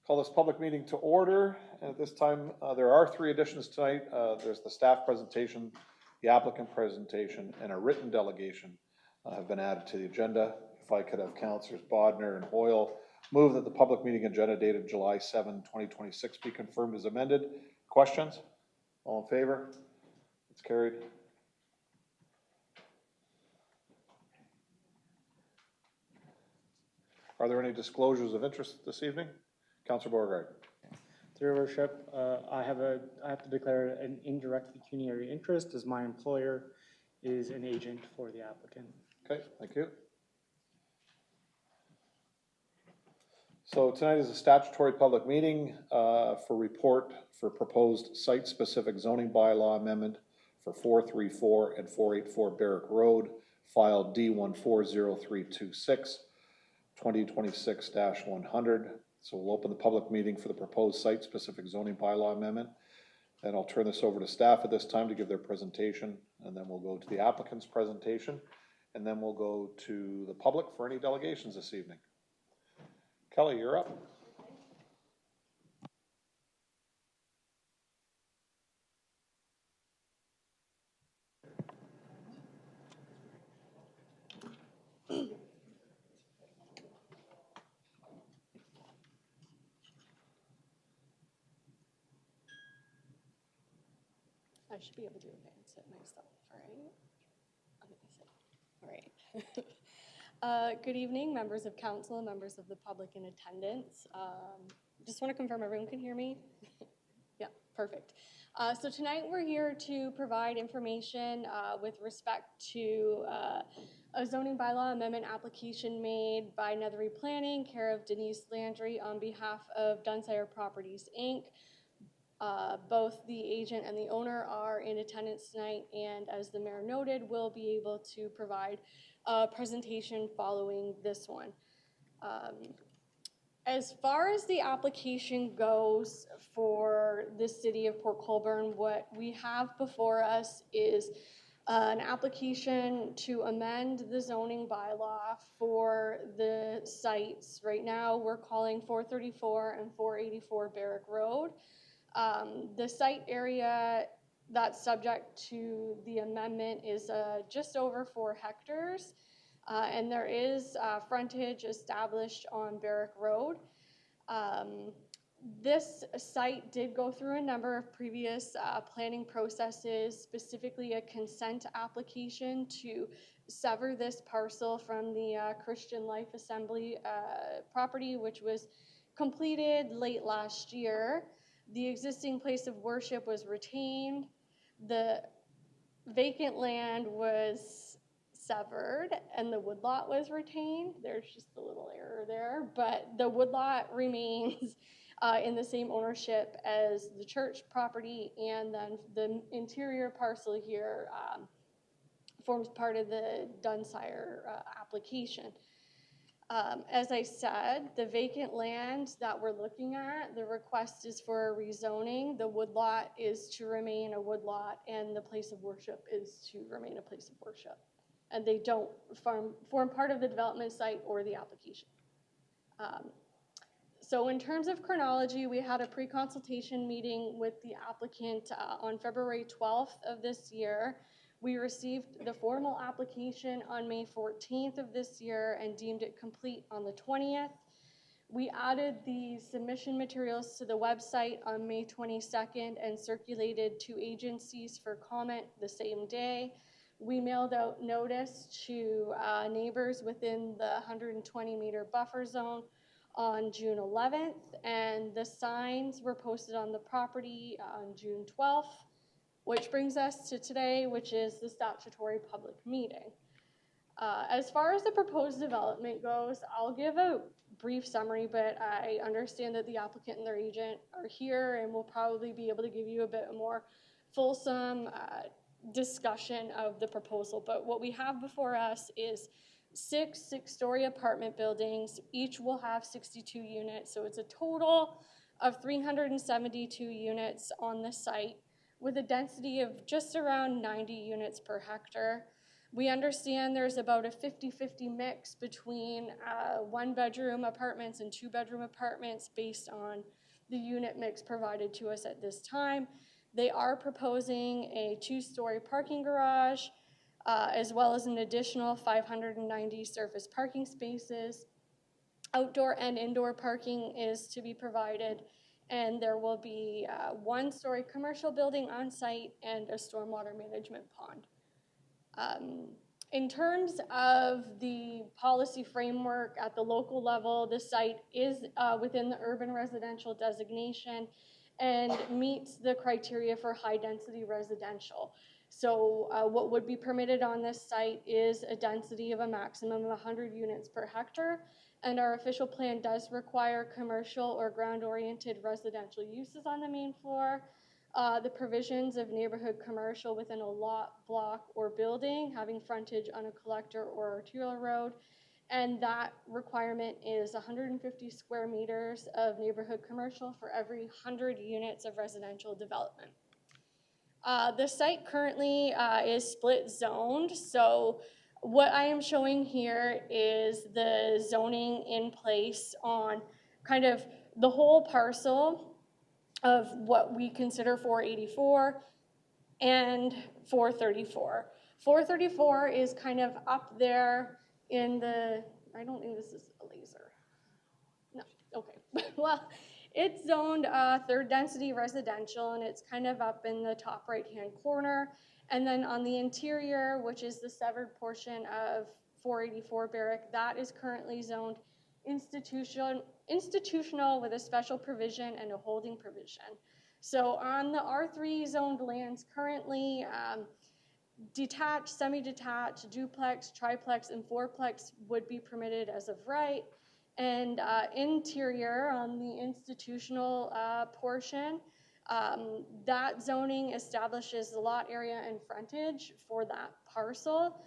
Call this public meeting to order. And at this time, there are 3 additions tonight. There's the staff presentation, the applicant presentation, and a written delegation have been added to the agenda. If I could have Councilors Bodner and Hoyle move that the public meeting agenda dated July 7, 2026 be confirmed as amended. Questions? All in favor? It's carried. Are there any disclosures of interest this evening? Councillor Beauregard. Through your worship, I have to declare an indirect pecuniary interest as my employer is an agent for the applicant. Okay, thank you. So tonight is a statutory public meeting for report for proposed site-specific zoning bylaw amendment for 434 and 484 Barrack Road, file D140326, 2026-100. So we'll open the public meeting for the proposed site-specific zoning bylaw amendment. And I'll turn this over to staff at this time to give their presentation, and then we'll go to the applicant's presentation, and then we'll go to the public for any delegations this evening. Kelly, you're up. I should be able to advance it myself, right? All right. Good evening, members of council and members of the public in attendance. Just want to confirm everyone can hear me? Yeah, perfect. So tonight we're here to provide information with respect to a zoning bylaw amendment application made by Nethery Planning, care of Denise Landry on behalf of Dunsire Properties, Inc. Both the agent and the owner are in attendance tonight, and as the mayor noted, we'll be able to provide a presentation following this one. As far as the application goes for the city of Port Colborne, what we have before us is an application to amend the zoning bylaw for the sites. Right now, we're calling 434 and 484 Barrack Road. The site area that's subject to the amendment is just over 4 hectares, and there is frontage established on Barrack Road. This site did go through a number of previous planning processes, specifically a consent application to sever this parcel from the Christian Life Assembly property, which was completed late last year. The existing place of worship was retained. The vacant land was severed and the woodlot was retained. There's just a little error there, but the woodlot remains in the same ownership as the church property, and then the interior parcel here forms part of the Dunsire application. As I said, the vacant land that we're looking at, the request is for a rezoning. The woodlot is to remain a woodlot, and the place of worship is to remain a place of worship. And they don't form part of the development site or the application. So in terms of chronology, we had a pre-consultation meeting with the applicant on February 12th of this year. We received the formal application on May 14th of this year and deemed it complete on the 20th. We added the submission materials to the website on May 22nd and circulated to agencies for comment the same day. We mailed out notice to neighbors within the 120-meter buffer zone on June 11th, and the signs were posted on the property on June 12th. Which brings us to today, which is the statutory public meeting. As far as the proposed development goes, I'll give a brief summary, but I understand that the applicant and their agent are here and will probably be able to give you a bit more fulsome discussion of the proposal. But what we have before us is 6 six-story apartment buildings. Each will have 62 units, so it's a total of 372 units on the site, with a density of just around 90 units per hectare. We understand there's about a 50-50 mix between one-bedroom apartments and two-bedroom apartments based on the unit mix provided to us at this time. They are proposing a 2-story parking garage, as well as an additional 590 surface parking spaces. Outdoor and indoor parking is to be provided, and there will be a 1-story commercial building on site and a stormwater management pond. In terms of the policy framework at the local level, the site is within the urban residential designation and meets the criteria for high-density residential. So what would be permitted on this site is a density of a maximum of 100 units per hectare, and our official plan does require commercial or ground-oriented residential uses on the main floor. The provisions of neighborhood commercial within a lot, block, or building having frontage on a collector or arterial road, and that requirement is 150 square meters of neighborhood commercial for every 100 units of residential development. The site currently is split zoned, so what I am showing here is the zoning in place on kind of the whole parcel of what we consider 484 and 434. 434 is kind of up there in the, I don't think this is a laser. No, okay. Well, it's zoned third density residential, and it's kind of up in the top right-hand corner. And then on the interior, which is the severed portion of 484 Barrack, that is currently zoned institutional with a special provision and a holding provision. So on the R3 zoned lands currently, detached, semi-detached, duplex, triplex, and fourplex would be permitted as of right. And interior on the institutional portion, that zoning establishes the lot area and frontage for that parcel.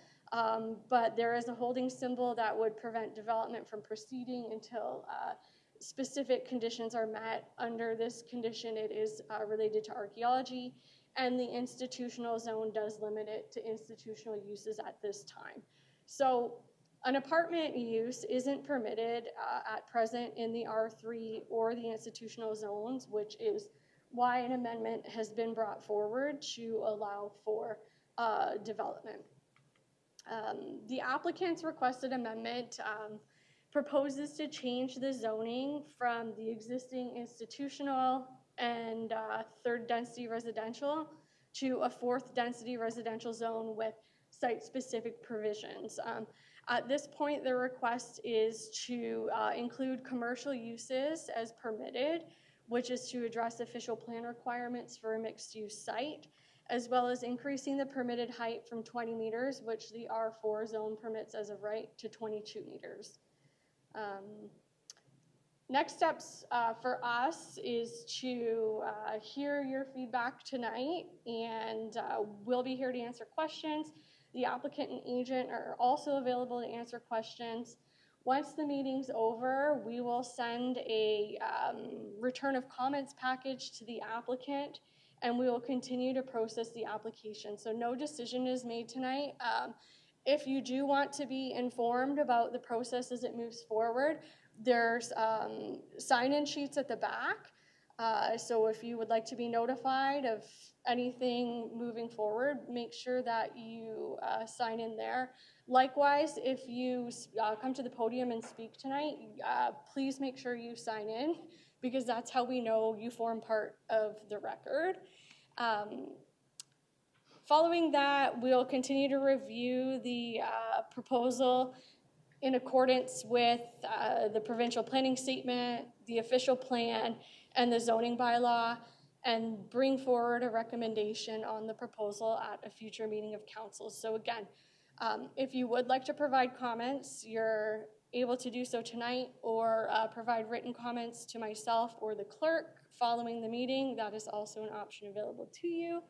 But there is a holding symbol that would prevent development from proceeding until specific conditions are met. Under this condition, it is related to archaeology, and the institutional zone does limit it to institutional uses at this time. So an apartment use isn't permitted at present in the R3 or the institutional zones, which is why an amendment has been brought forward to allow for development. The applicant's requested amendment proposes to change the zoning from the existing institutional and third density residential to a fourth density residential zone with site-specific provisions. At this point, the request is to include commercial uses as permitted, which is to address official plan requirements for a mixed-use site, as well as increasing the permitted height from 20 meters, which the R4 zone permits as of right, to 22 meters. Next steps for us is to hear your feedback tonight, and we'll be here to answer questions. The applicant and agent are also available to answer questions. Once the meeting's over, we will send a return of comments package to the applicant, and we will continue to process the application. So no decision is made tonight. If you do want to be informed about the process as it moves forward, there's sign-in sheets at the back. So if you would like to be notified of anything moving forward, make sure that you sign in there. Likewise, if you come to the podium and speak tonight, please make sure you sign in, because that's how we know you form part of the record. Following that, we'll continue to review the proposal in accordance with the provincial planning statement, the official plan, and the zoning bylaw, and bring forward a recommendation on the proposal at a future meeting of council. So again, if you would like to provide comments, you're able to do so tonight, or provide written comments to myself or the clerk following the meeting. That is also an option available to you.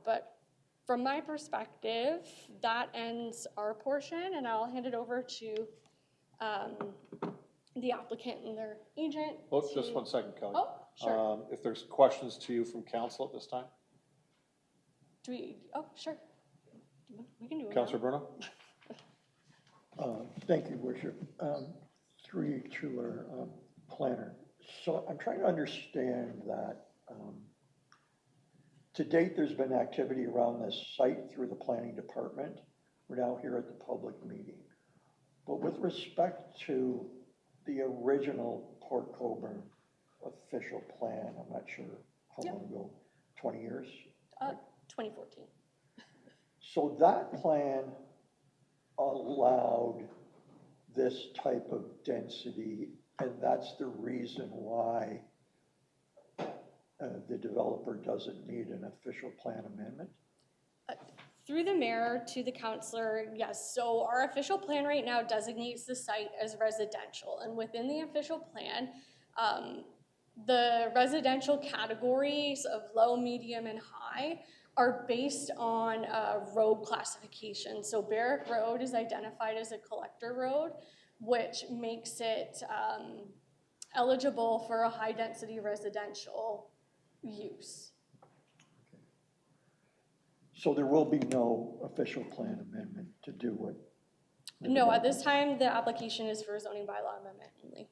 But from my perspective, that ends our portion, and I'll hand it over to the applicant and their agent. Well, just 1 second, Kelly. Oh, sure. If there's questions to you from council at this time? Do we, oh, sure. We can do it now. Councillor Bruno? Thank you, Worship. Through to our planner. So I'm trying to understand that to date, there's been activity around this site through the planning department. We're now here at the public meeting. But with respect to the original Port Colborne official plan, I'm not sure how long ago, 20 years? 2014. So that plan allowed this type of density, and that's the reason why the developer doesn't need an official plan amendment? Through the mayor to the councillor, yes. So our official plan right now designates the site as residential. And within the official plan, the residential categories of low, medium, and high are based on road classification. So Barrack Road is identified as a collector road, which makes it eligible for a high-density residential use. So there will be no official plan amendment to do what? No, at this time, the application is for a zoning bylaw amendment only.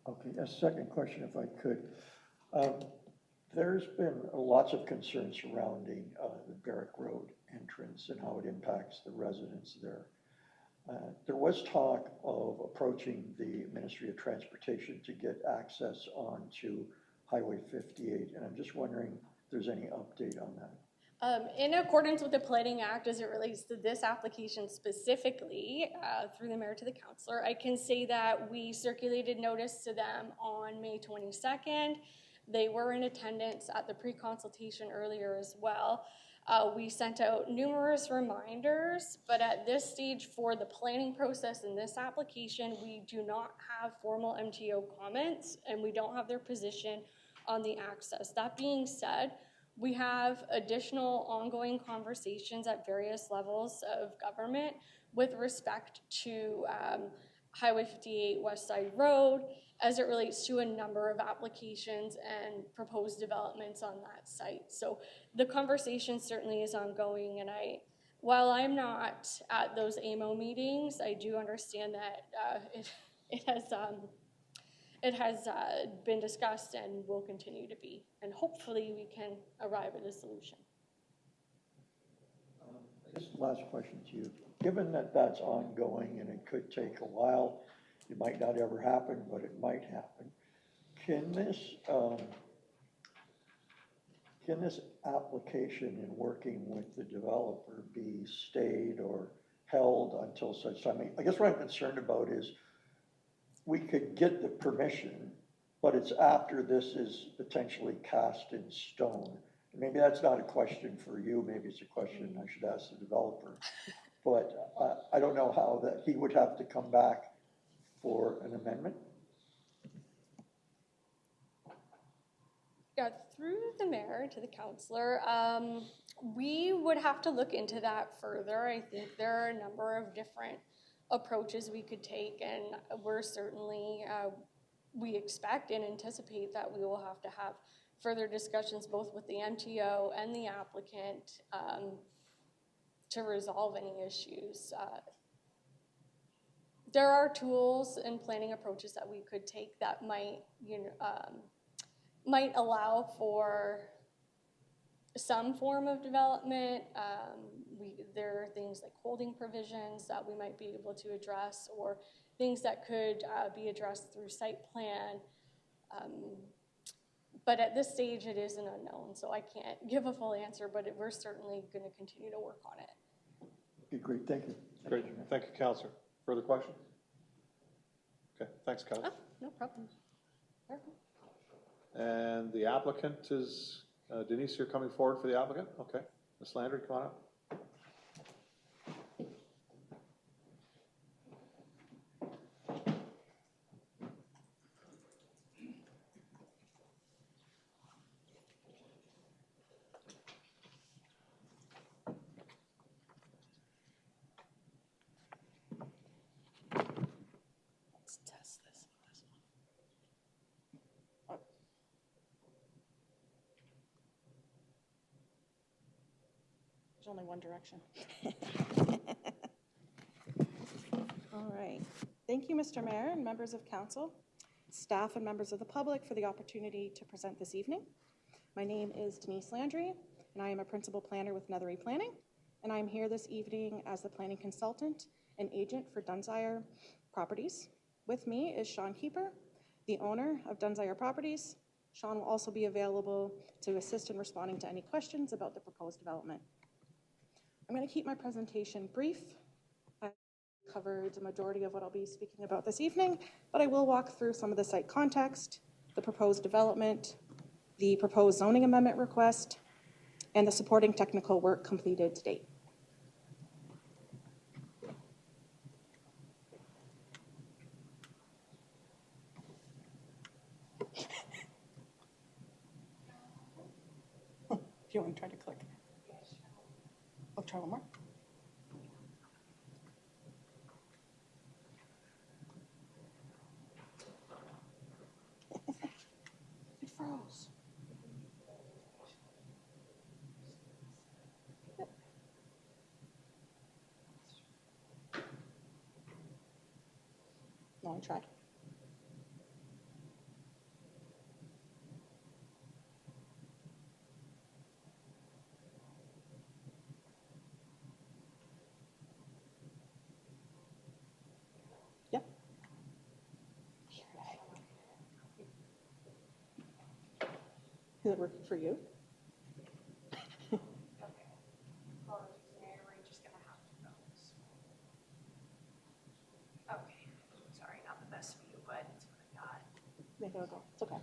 Okay, a second question if I could. There's been lots of concerns surrounding the Barrack Road entrance and how it impacts the residents there. There was talk of approaching the Ministry of Transportation to get access onto Highway 58, and I'm just wondering if there's any update on that. In accordance with the Planning Act as it relates to this application specifically, through the mayor to the councillor, I can say that we circulated notice to them on May 22nd. They were in attendance at the pre-consultation earlier as well. We sent out numerous reminders, but at this stage for the planning process in this application, we do not have formal MTO comments and we don't have their position on the access. That being said, we have additional ongoing conversations at various levels of government with respect to Highway 58 West Side Road as it relates to a number of applications and proposed developments on that site. So the conversation certainly is ongoing, and while I'm not at those AMO meetings, I do understand that it has been discussed and will continue to be, and hopefully we can arrive at a solution. Just last question to you. Given that that's ongoing and it could take a while, it might not ever happen, but it might happen. Can this application in working with the developer be stayed or held until such time? I guess what I'm concerned about is we could get the permission, but it's after this is potentially cast in stone. Maybe that's not a question for you, maybe it's a question I should ask the developer. But I don't know how that he would have to come back for an amendment. Yeah, through the mayor to the councillor, we would have to look into that further. I think there are a number of different approaches we could take, and we're certainly, we expect and anticipate that we will have to have further discussions both with the MTO and the applicant to resolve any issues. There are tools and planning approaches that we could take that might, might allow for some form of development. There are things like holding provisions that we might be able to address, or things that could be addressed through site plan. But at this stage, it is an unknown, so I can't give a full answer, but we're certainly going to continue to work on it. Okay, great, thank you. Great, thank you, Councillor. Further questions? Okay, thanks, Councillor. Oh, no problem. Perfect. And the applicant is, Denise, you're coming forward for the applicant? Okay. Ms. Landry, come on up. Let's test this with this one. There's only one direction. All right. Thank you, Mr. Mayor and members of council, staff and members of the public for the opportunity to present this evening. My name is Denise Landry, and I am a principal planner with Nethery Planning, and I'm here this evening as the planning consultant and agent for Dunsire Properties. With me is Sean Keeper, the owner of Dunsire Properties. Sean will also be available to assist in responding to any questions about the proposed development. I'm going to keep my presentation brief. I covered the majority of what I'll be speaking about this evening, but I will walk through some of the site context, the proposed development, the proposed zoning amendment request, and the supporting technical work completed to date. If you want to try to click. I'll try one more. It froze. Yep. No, I tried. Yep. Is it working for you? Okay, sorry, not the best view, but it's what I got. Make it go. It's okay.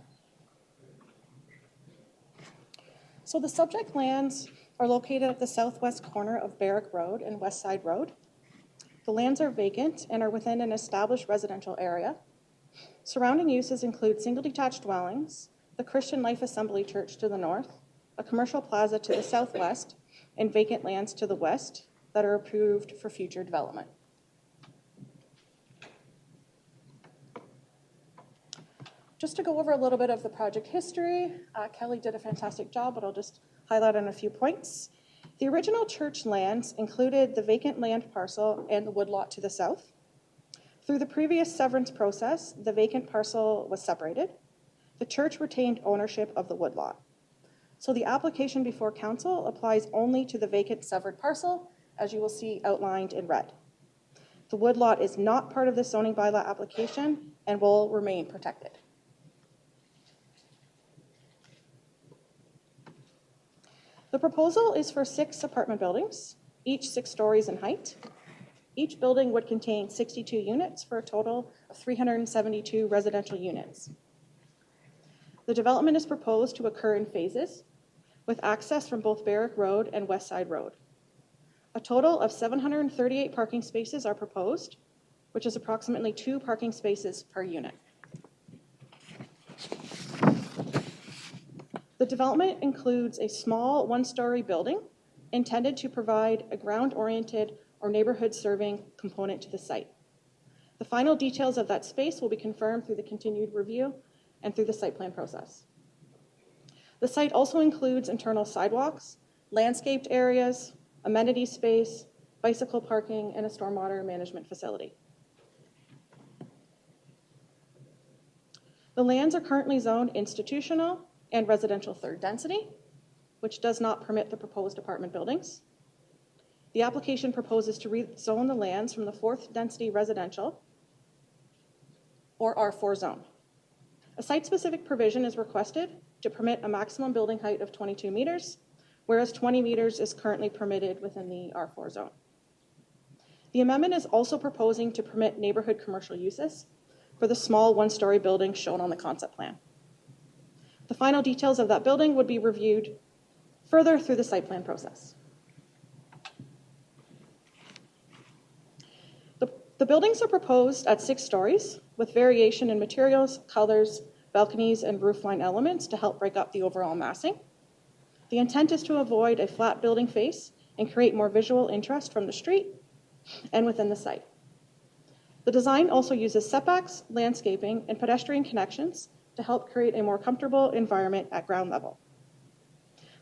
So the subject lands are located at the southwest corner of Barrack Road and West Side Road. The lands are vacant and are within an established residential area. Surrounding uses include single detached dwellings, the Christian Life Assembly Church to the north, a commercial plaza to the southwest, and vacant lands to the west that are approved for future development. Just to go over a little bit of the project history, Kelly did a fantastic job, but I'll just highlight on a few points. The original church lands included the vacant land parcel and the woodlot to the south. Through the previous severance process, the vacant parcel was separated. The church retained ownership of the woodlot. So the application before council applies only to the vacant severed parcel, as you will see outlined in red. The woodlot is not part of the zoning bylaw application and will remain protected. The proposal is for 6 apartment buildings, each 6 stories in height. Each building would contain 62 units for a total of 372 residential units. The development is proposed to occur in phases, with access from both Barrack Road and West Side Road. A total of 738 parking spaces are proposed, which is approximately 2 parking spaces per unit. The development includes a small 1-story building intended to provide a ground-oriented or neighborhood-serving component to the site. The final details of that space will be confirmed through the continued review and through the site plan process. The site also includes internal sidewalks, landscaped areas, amenity space, bicycle parking, and a stormwater management facility. The lands are currently zoned institutional and residential third density, which does not permit the proposed apartment buildings. The application proposes to rezone the lands from the 4th density residential or R4 zone. A site-specific provision is requested to permit a maximum building height of 22 meters, whereas 20 meters is currently permitted within the R4 zone. The amendment is also proposing to permit neighborhood commercial uses for the small 1-story building shown on the concept plan. The final details of that building would be reviewed further through the site plan process. The buildings are proposed at 6 stories with variation in materials, colors, balconies, and roofline elements to help break up the overall massing. The intent is to avoid a flat building face and create more visual interest from the street and within the site. The design also uses setbacks, landscaping, and pedestrian connections to help create a more comfortable environment at ground level.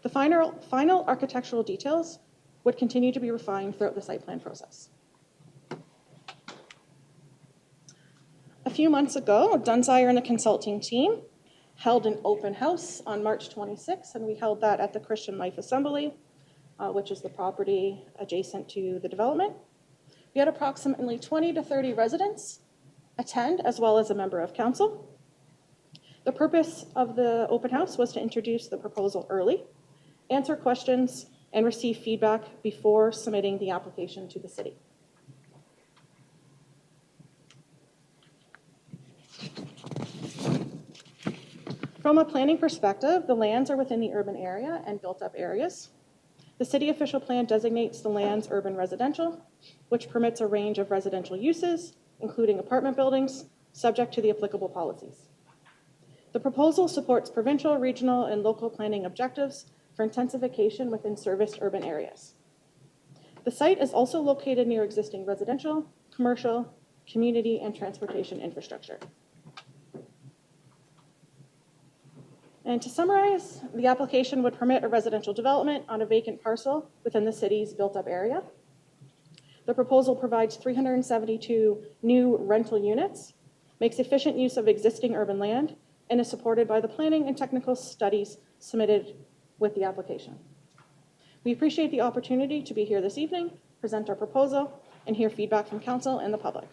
The final architectural details would continue to be refined throughout the site plan process. A few months ago, Dunsire and the consulting team held an open house on March 26th, and we held that at the Christian Life Assembly, which is the property adjacent to the development. We had approximately 20 to 30 residents attend, as well as a member of council. The purpose of the open house was to introduce the proposal early, answer questions, and receive feedback before submitting the application to the city. From a planning perspective, the lands are within the urban area and built-up areas. The city official plan designates the lands urban residential, which permits a range of residential uses, including apartment buildings, subject to the applicable policies. The proposal supports provincial, regional, and local planning objectives for intensification within serviced urban areas. The site is also located near existing residential, commercial, community, and transportation infrastructure. And to summarize, the application would permit a residential development on a vacant parcel within the city's built-up area. The proposal provides 372 new rental units, makes efficient use of existing urban land, and is supported by the planning and technical studies submitted with the application. We appreciate the opportunity to be here this evening, present our proposal, and hear feedback from council and the public.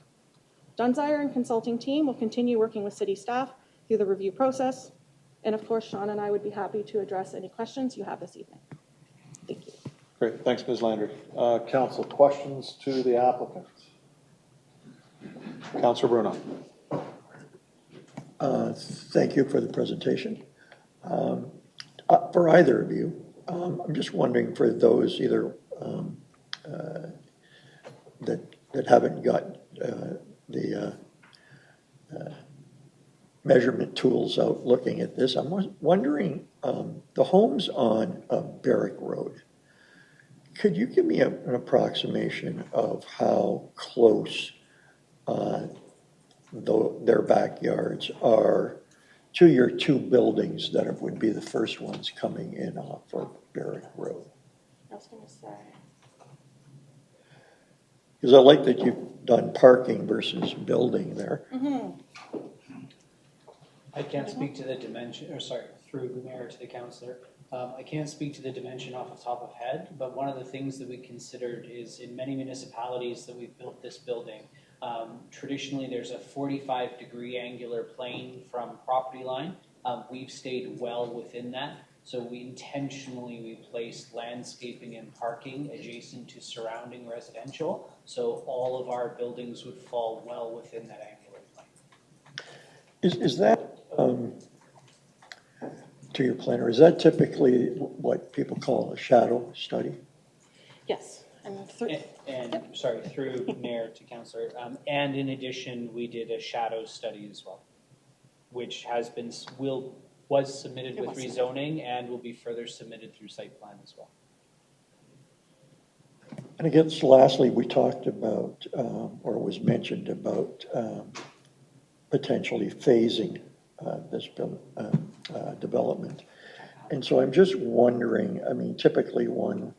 Dunsire and consulting team will continue working with city staff through the review process. And of course, Sean and I would be happy to address any questions you have this evening. Thank you. Great, thanks, Ms. Landry. Council, questions to the applicant? Councilor Bruno. Thank you for the presentation. For either of you, I'm just wondering for those either that haven't got the measurement tools out looking at this, I'm wondering, the homes on Barrick Road, could you give me an approximation of how close their backyards are to your two buildings that would be the first ones coming in off of Barrick Road? I was going to say. Because I like that you've done parking versus building there. I can't speak to the dimension, or sorry, through the mayor to the councillor. I can't speak to the dimension off the top of head, but one of the things that we considered is in many municipalities that we've built this building, traditionally there's a 45-degree angular plane from property line. We've stayed well within that, so we intentionally placed landscaping and parking adjacent to surrounding residential, so all of our buildings would fall well within that angular plane. Is that, to your planner, is that typically what people call a shadow study? Yes. And sorry, through mayor to councillor. And in addition, we did a shadow study as well, which was submitted with rezoning and will be further submitted through site plan as well. And I guess lastly, we talked about, or was mentioned about potentially phasing this development. And so I'm just wondering, I mean, typically one,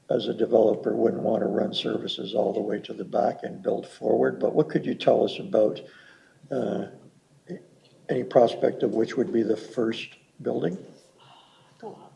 as a developer, wouldn't want to run services all the way to the back and build forward, but what could you tell us about any prospect of which would be the first building? Go on.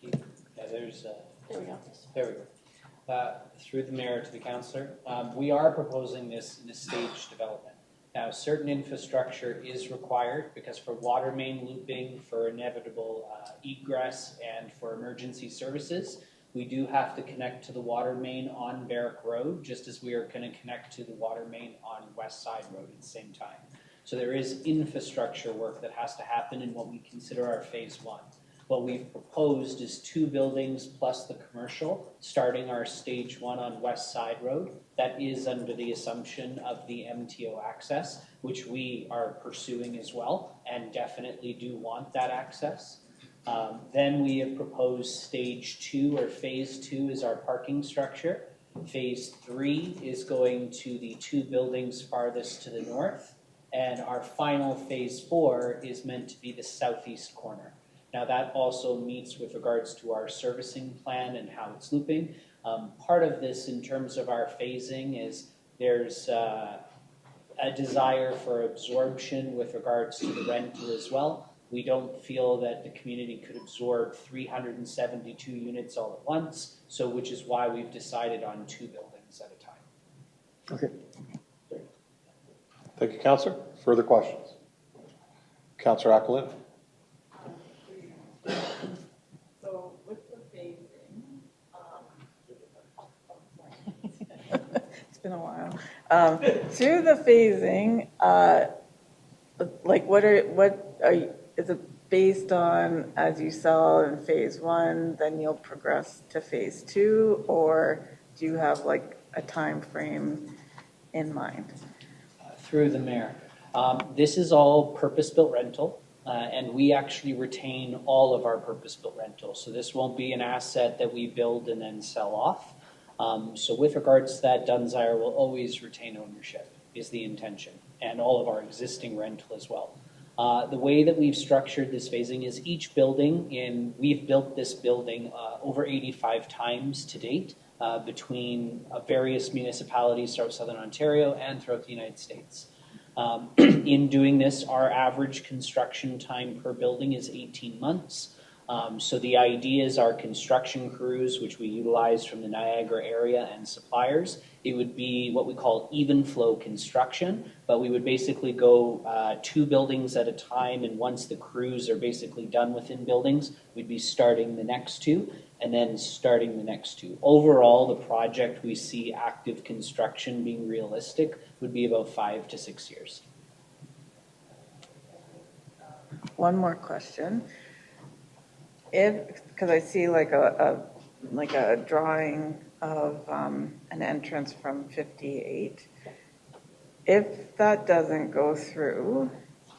Yeah, there's, There we go. there we go. Through the mayor to the councillor, we are proposing this in a staged development. Now, certain infrastructure is required because for water main looping, for inevitable egress, and for emergency services, we do have to connect to the water main on Barrick Road, just as we are going to connect to the water main on West Side Road at the same time. So there is infrastructure work that has to happen in what we consider our phase one. What we've proposed is 2 buildings plus the commercial, starting our stage 1 on West Side Road. That is under the assumption of the MTO access, which we are pursuing as well, and definitely do want that access. Then we have proposed stage 2 or phase 2 is our parking structure. Phase 3 is going to the 2 buildings farthest to the north. And our final phase 4 is meant to be the southeast corner. Now that also meets with regards to our servicing plan and how it's looping. Part of this in terms of our phasing is there's a desire for absorption with regards to the rental as well. We don't feel that the community could absorb 372 units all at once, so which is why we've decided on 2 buildings at a time. Okay. Thank you, Councillor. Further questions? Councillor Acklin. So with the phasing, it's been a while. Through the phasing, like what are you, is it based on as you sell in phase 1, then you'll progress to phase 2, or do you have like a time frame in mind? Through the mayor. This is all purpose-built rental, and we actually retain all of our purpose-built rentals. So this won't be an asset that we build and then sell off. So with regards to that, Dunsire will always retain ownership, is the intention, and all of our existing rental as well. The way that we've structured this phasing is each building, we've built this building over 85 times to date between various municipalities throughout Southern Ontario and throughout the United States. In doing this, our average construction time per building is 18 months. So the idea is our construction crews, which we utilize from the Niagara area and suppliers, it would be what we call even flow construction, but we would basically go 2 buildings at a time, and once the crews are basically done within buildings, we'd be starting the next 2, and then starting the next 2. Overall, the project we see active construction being realistic would be about 5 to 6 years. One more question. Because I see like a drawing of an entrance from 58. If that doesn't go through,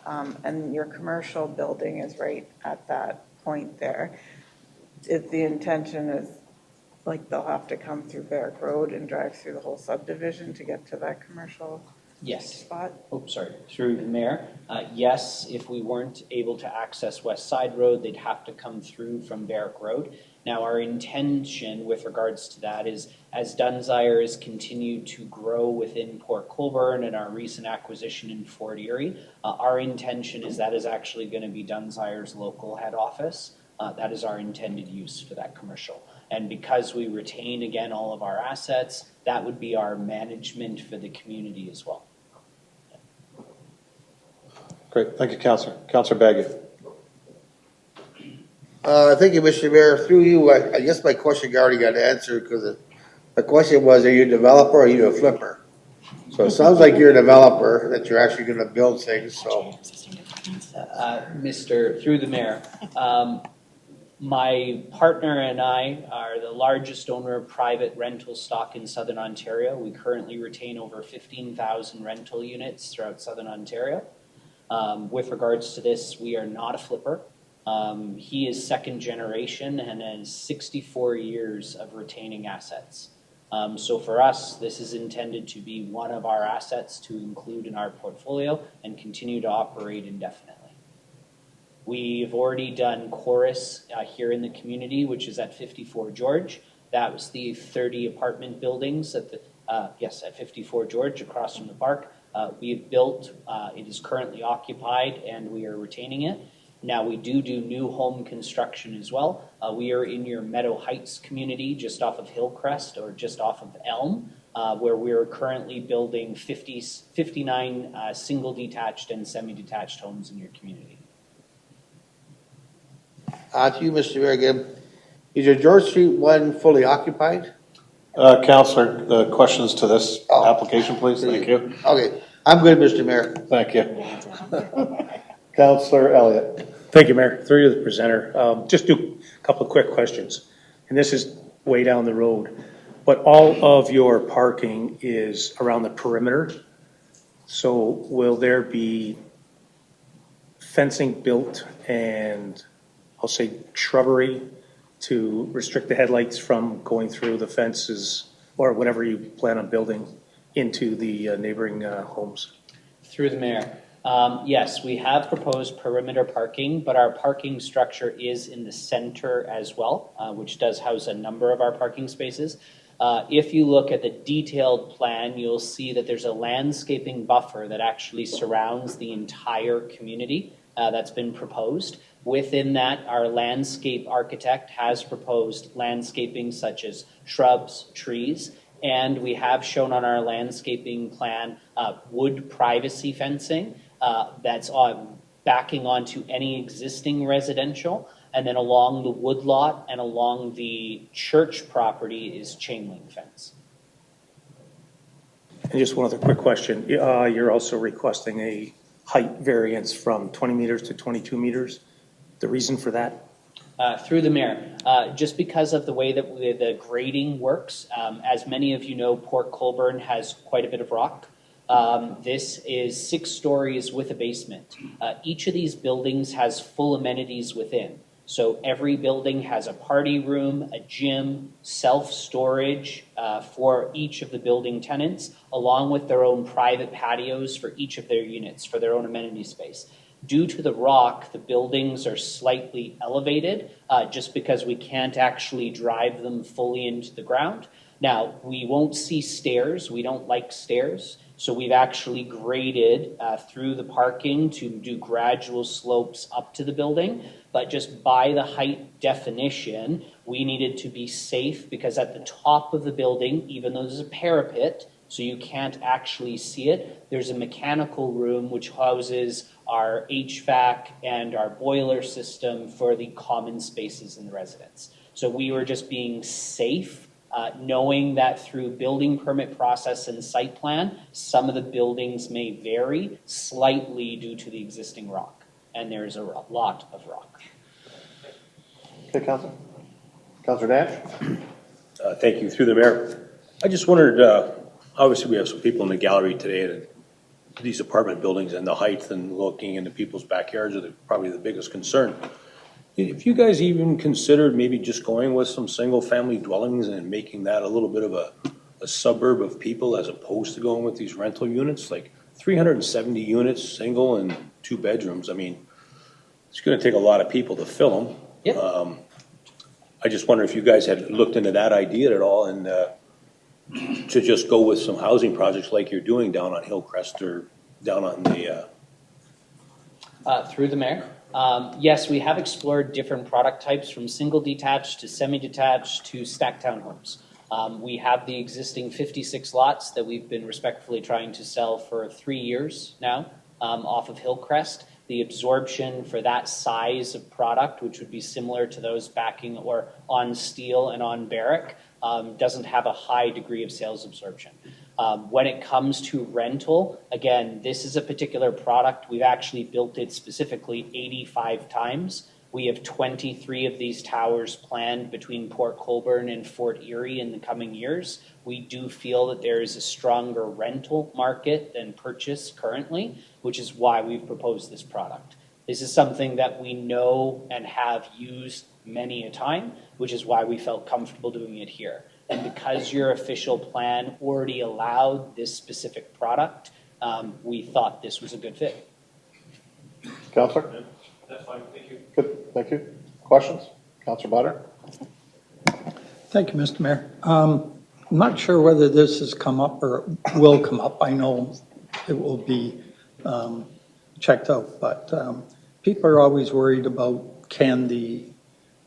and your commercial building is right at that point there, if the intention is like they'll have to come through Barrack Road and drive through the whole subdivision to get to that commercial spot? Oh, sorry, through the mayor. Yes, if we weren't able to access West Side Road, they'd have to come through from Barrack Road. Now, our intention with regards to that is as Dunsire has continued to grow within Port Colborne and our recent acquisition in Fort Erie, our intention is that is actually going to be Dunsire's local head office. That is our intended use for that commercial. And because we retain, again, all of our assets, that would be our management for the community as well. Great, thank you, Councillor. Councillor Baggett. Thank you, Mr. Mayor. Through you, I guess my question already got answered because the question was, are you a developer or are you a flipper? So it sounds like you're a developer, that you're actually going to build things, so. Through the mayor, my partner and I are the largest owner of private rental stock in Southern Ontario. We currently retain over 15,000 rental units throughout Southern Ontario. With regards to this, we are not a flipper. He is second generation and has 64 years of retaining assets. So for us, this is intended to be one of our assets to include in our portfolio and continue to operate indefinitely. We've already done chorus here in the community, which is at 54 George. That was the 30 apartment buildings at at 54 George across from the park. We have built, it is currently occupied, and we are retaining it. Now, we do new home construction as well. We are in your Meadow Heights community, just off of Hillcrest or just off of Elm, where we are currently building 59 single detached and semi-detached homes in your community. To you, Mr. Mayor, again. Is your George Street one fully occupied? Councillor, questions to this application, please? Thank you. Okay, I'm good, Mr. Mayor. Thank you. Councillor Elliott. Thank you, Mayor. Through you, the presenter. Just do a couple of quick questions. And this is way down the road. But all of your parking is around the perimeter. So will there be fencing built and I'll say shrubbery to restrict the headlights from going through the fences or whatever you plan on building into the neighboring homes? Through the mayor, Yes, we have proposed perimeter parking, but our parking structure is in the center as well, which does house a number of our parking spaces. If you look at the detailed plan, you'll see that there's a landscaping buffer that actually surrounds the entire community that's been proposed. Within that, our landscape architect has proposed landscaping such as shrubs, trees, and we have shown on our landscaping plan wood privacy fencing that's backing onto any existing residential. And then along the woodlot and along the church property is chain link fence. And just one other quick question. You're also requesting a height variance from 20 meters to 22 meters. The reason for that? Through the mayor, just because of the way that the grading works, as many of you know, Port Colborne has quite a bit of rock. This is 6 stories with a basement. Each of these buildings has full amenities within. So every building has a party room, a gym, self-storage for each of the building tenants, along with their own private patios for each of their units, for their own amenity space. Due to the rock, the buildings are slightly elevated just because we can't actually drive them fully into the ground. Now, we won't see stairs. We don't like stairs. So we've actually graded through the parking to do gradual slopes up to the building. But just by the height definition, we needed to be safe because at the top of the building, even though there's a parapet, so you can't actually see it, there's a mechanical room which houses our HVAC and our boiler system for the common spaces in the residence. So we were just being safe, knowing that through building permit process and site plan, some of the buildings may vary slightly due to the existing rock. And there's a lot of rock. Okay, Councilor. Councilor Nash? Thank you. Through the mayor. I just wondered, obviously we have some people in the gallery today at these apartment buildings, and the height and looking into people's backyards are probably the biggest concern. If you guys even considered maybe just going with some single family dwellings and making that a little bit of a suburb of people as opposed to going with these rental units, like 370 units, single and 2 bedrooms. I mean, it's going to take a lot of people to fill them. Yep. I just wonder if you guys had looked into that idea at all, and to just go with some housing projects like you're doing down on Hillcrest or down on the... Through the mayor. Yes, we have explored different product types from single detached to semi-detached to stacked townhomes. We have the existing 56 lots that we've been respectfully trying to sell for 3 years now off of Hillcrest. The absorption for that size of product, which would be similar to those backing or on steel and on barrack, doesn't have a high degree of sales absorption. When it comes to rental, again, this is a particular product. We've actually built it specifically 85 times. We have 23 of these towers planned between Port Colborne and Fort Erie in the coming years. We do feel that there is a stronger rental market than purchase currently, which is why we've proposed this product. This is something that we know and have used many a time, which is why we felt comfortable doing it here. And because your official plan already allowed this specific product, we thought this was a good fit. Councilor? That's fine, thank you. Good, thank you. Questions? Councilor Butter? Thank you, Mr. Mayor. I'm not sure whether this has come up or will come up. I know it will be checked out, but people are always worried about, can the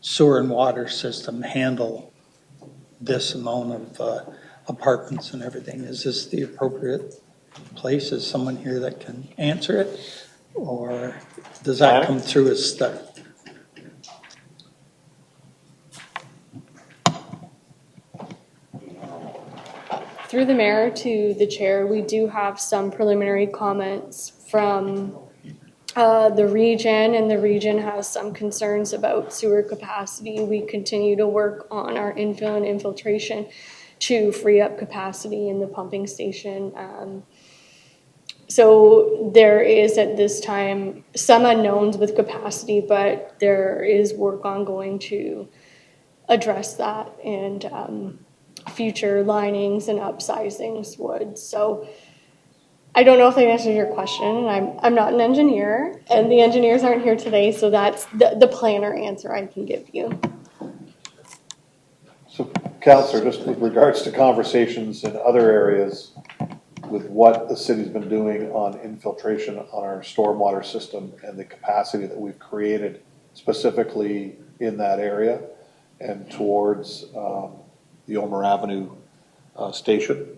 sewer and water system handle this amount of apartments and everything? Is this the appropriate place? Is someone here that can answer it? Or does that come through as study? Through the mayor to the chair, we do have some preliminary comments from the region, and the region has some concerns about sewer capacity. We continue to work on our infill and infiltration to free up capacity in the pumping station. So there is at this time some unknowns with capacity, but there is work ongoing to address that, and future linings and upsizings would. So I don't know if I answered your question. I'm not an engineer, and the engineers aren't here today, so that's the planner answer I can give you. So, Counselor, just with regards to conversations in other areas with what the city's been doing on infiltration on our stormwater system and the capacity that we've created specifically in that area and towards the Omer Avenue station.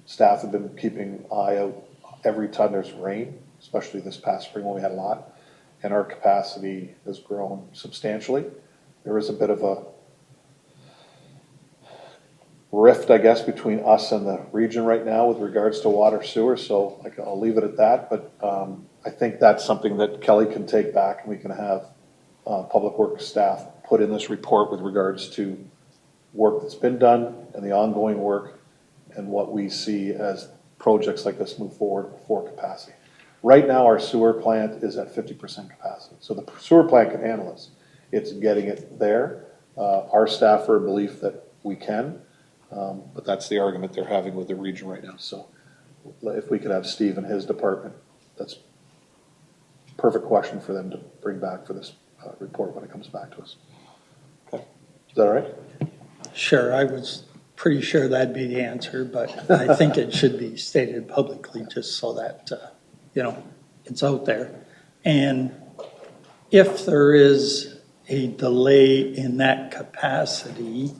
Staff have been keeping an eye out every time there's rain, especially this past spring when we had a lot, and our capacity has grown substantially. There is a bit of a rift, I guess, between us and the region right now with regards to water sewer, so I'll leave it at that, but I think that's something that Kelly can take back and we can have Public Works staff put in this report with regards to work that's been done and the ongoing work and what we see as projects like this move forward for capacity. Right now, our sewer plant is at 50% capacity, so the sewer plant can handle this. It's getting it there. Our staff are a belief that we can, but that's the argument they're having with the region right now. So if we could have Steve and his department, that's a perfect question for them to bring back for this report when it comes back to us. Okay, is that all right? Sure, I was pretty sure that'd be the answer, but I think it should be stated publicly just so that, it's out there. And if there is a delay in that capacity,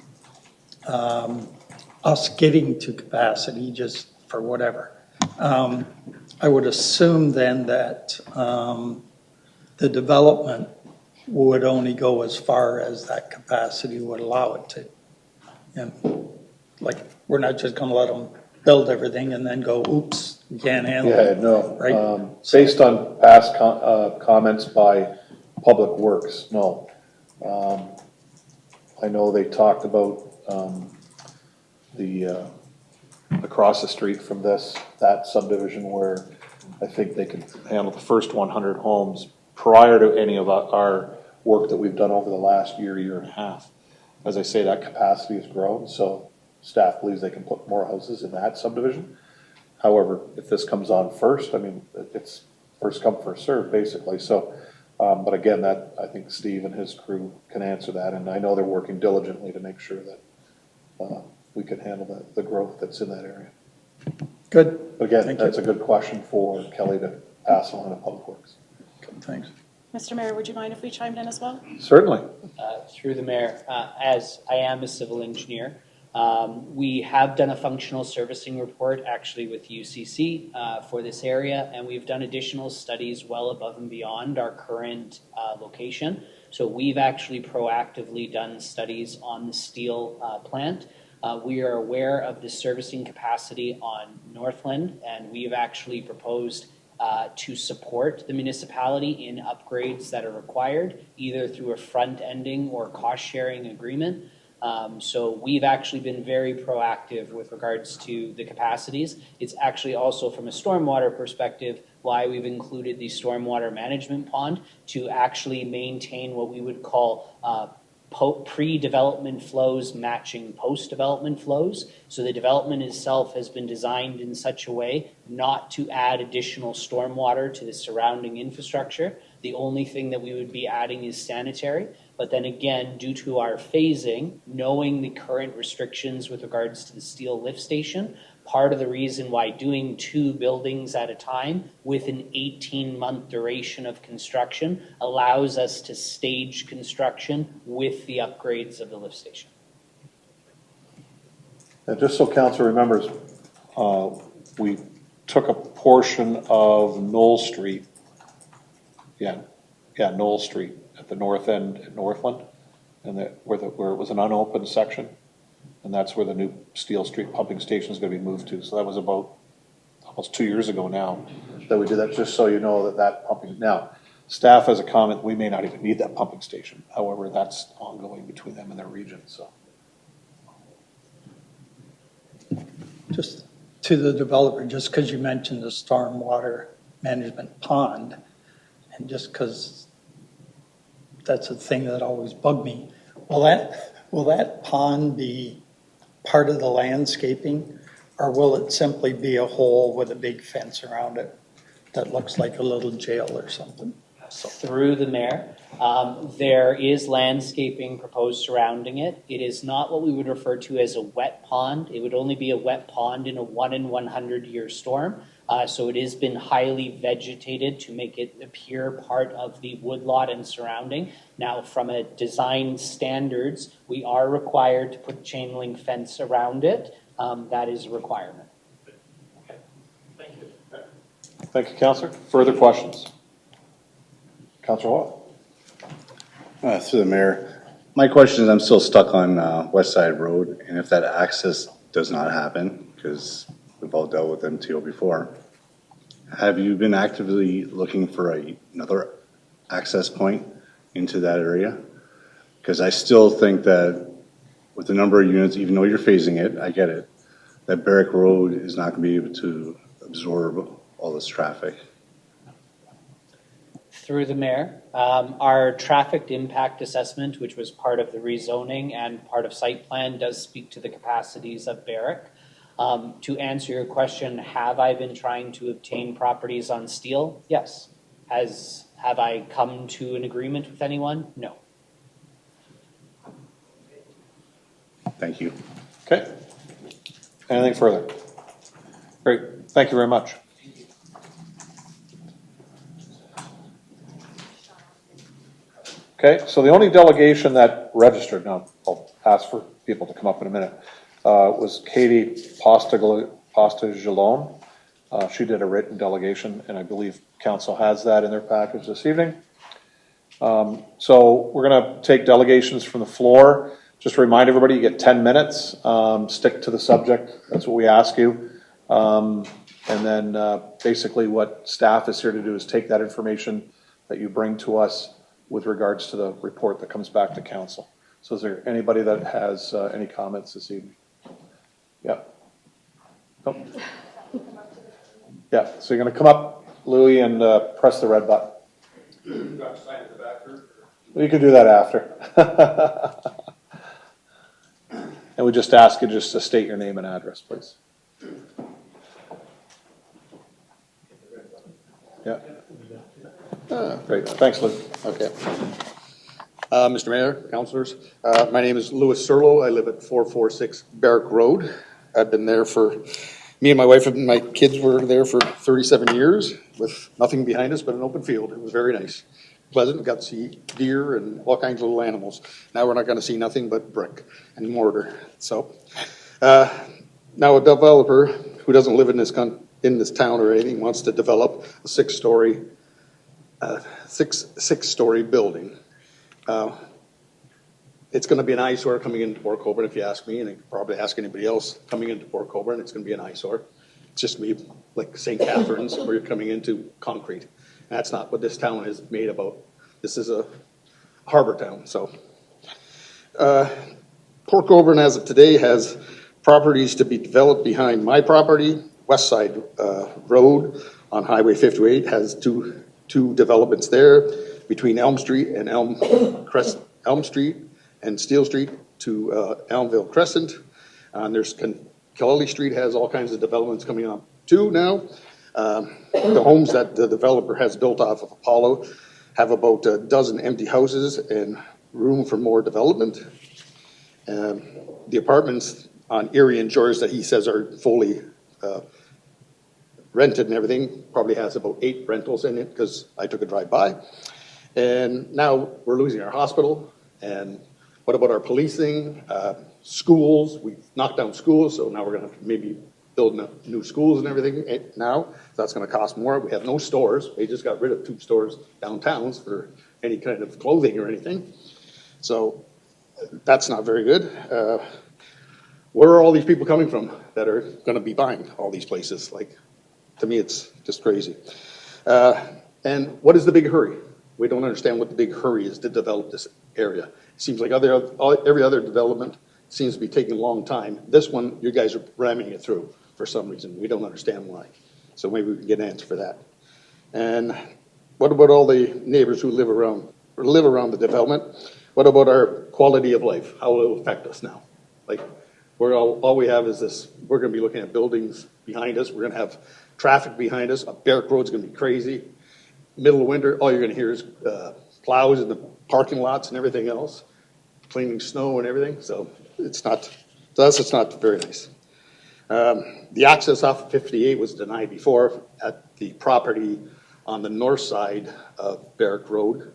us getting to capacity just for whatever, I would assume then that the development would only go as far as that capacity would allow it to. And like, we're not just gonna let them build everything and then go, oops, we can't handle it. Yeah, no. Right? Based on past comments by Public Works, no. I know they talked about across the street from that subdivision where I think they could handle the first 100 homes prior to any of our work that we've done over the last year and a half. As I say, that capacity has grown, so staff believes they can put more houses in that subdivision. However, if this comes on first, I mean, it's first come, first served, basically. So, but again, that I think Steve and his crew can answer that, and I know they're working diligently to make sure that we can handle the growth that's in that area. Good. But again, Thank that's you. a good question for Kelly to pass on to Public Works. Good, thanks. Mr. Mayor, would you mind if we chimed in as well? Certainly. Through the mayor, as I am a civil engineer, we have done a functional servicing report actually with UCC for this area, and we've done additional studies well above and beyond our current location. So we've actually proactively done studies on the steel plant. We are aware of the servicing capacity on Northland, and we've actually proposed to support the municipality in upgrades that are required, either through a front-ending or cost-sharing agreement. So we've actually been very proactive with regards to the capacities. It's actually also from a stormwater perspective why we've included the stormwater management pond to actually maintain what we would call pre-development flows matching post-development flows. So the development itself has been designed in such a way not to add additional stormwater to the surrounding infrastructure. The only thing that we would be adding is sanitary. But then again, due to our phasing, knowing the current restrictions with regards to the steel lift station, part of the reason why doing 2 buildings at a time with an 18-month duration of construction allows us to stage construction with the upgrades of the lift station. And just so council remembers, we took a portion of Knoll Street. Knoll Street at the north end at Northland, and where it was an unopened section. And that's where the new Steel Street pumping station is going to be moved to. So that was about almost 2 years ago now that we did that, just so you know that pumping. Now, staff has a comment, we may not even need that pumping station. However, that's ongoing between them and their region, so. Just to the developer, just because you mentioned the stormwater management pond, and just because that's a thing that always bugged me, will that pond be part of the landscaping or will it simply be a hole with a big fence around it that looks like a little jail or something? Through the mayor, there is landscaping proposed surrounding it. It is not what we would refer to as a wet pond. It would only be a wet pond in a 1 in 100 year storm. So it has been highly vegetated to make it appear part of the woodlot and surrounding. Now, from a design standards, we are required to put chain link fence around it. That is a requirement. Thank you, Councillor. Further questions? Councillor Hall. Through the mayor, my question is, I'm still stuck on West Side Road, and if that access does not happen, because we've all dealt with MTO before, have you been actively looking for another access point into that area? Because I still think that with the number of units, even though you're phasing it, I get it, that Barrack Road is not going to be able to absorb all this traffic. Through the mayor, our traffic impact assessment, which was part of the rezoning and part of site plan, does speak to the capacities of Barrack. To answer your question, have I been trying to obtain properties on Steele? Yes. Have I come to an agreement with anyone? No. Thank you. Okay. Anything further? Great. Thank you very much. Okay, so the only delegation that registered, now I'll ask for people to come up in a minute, was Katie Posta-Jalone. She did a written delegation, and I believe council has that in their package this evening. So we're going to take delegations from the floor. Just to remind everybody, you get 10 minutes. Stick to the subject. That's what we ask you. And then basically what staff is here to do is take that information that you bring to us with regards to the report that comes back to council. So is there anybody that has any comments this evening? Yeah. Nope. Yeah, so you're going to come up, Louis, and press the red button. You can do that after. And we just ask you just to state your name and address, please. Yeah. Great, thanks, Lou. Okay. Mr. Mayor, councilors, my name is Louis Serlo. I live at 446 Barrack Road. I've been there me and my wife and my kids were there for 37 years with nothing behind us but an open field. It was very nice. Pleasant, got to see deer and all kinds of little animals. Now we're not going to see nothing but brick and mortar. So now a developer who doesn't live in this town or anything wants to develop a six-story building. It's going to be an eyesore coming into Port Colborne, if you ask me, and I could probably ask anybody else coming into Port Colborne. It's going to be an eyesore. It's just going to be like St. Catharines, where you're coming into concrete. And that's not what this town is made about. This is a harbor town. So Port Colborne, as of today, has properties to be developed behind my property. West Side Road on Highway 58 has two developments there between Elm Street and Elm Street and Steel Street to Elmville Crescent. There's Kelly Street has all kinds of developments coming up too now. The homes that the developer has built off of Apollo have about a dozen empty houses and room for more development. The apartments on Erie and George that he says are fully rented and everything probably has about 8 rentals in it because I took a drive by. And now we're losing our hospital. And what about our policing? Schools, we knocked down schools, so now we're going to maybe build new schools and everything now. That's going to cost more. We have no stores. They just got rid of 2 stores downtowns for any kind of clothing or anything. So that's not very good. Where are all these people coming from that are going to be buying all these places? Like, to me, it's just crazy. And what is the big hurry? We don't understand what the big hurry is to develop this area. It seems like every other development seems to be taking a long time. This one, you guys are ramming it through for some reason. We don't understand why. So maybe we can get an answer for that. And what about all the neighbors who live around the development? What about our quality of life? How will it affect us now? Like, all we have is this, we're gonna be looking at buildings behind us, we're gonna have traffic behind us, Barrack Road's gonna be crazy. Middle of winter, all you're gonna hear is plows in the parking lots and everything else, cleaning snow and everything, so it's not, to us, it's not very nice. The access off of 58 was denied before at the property on the north side of Barrack Road.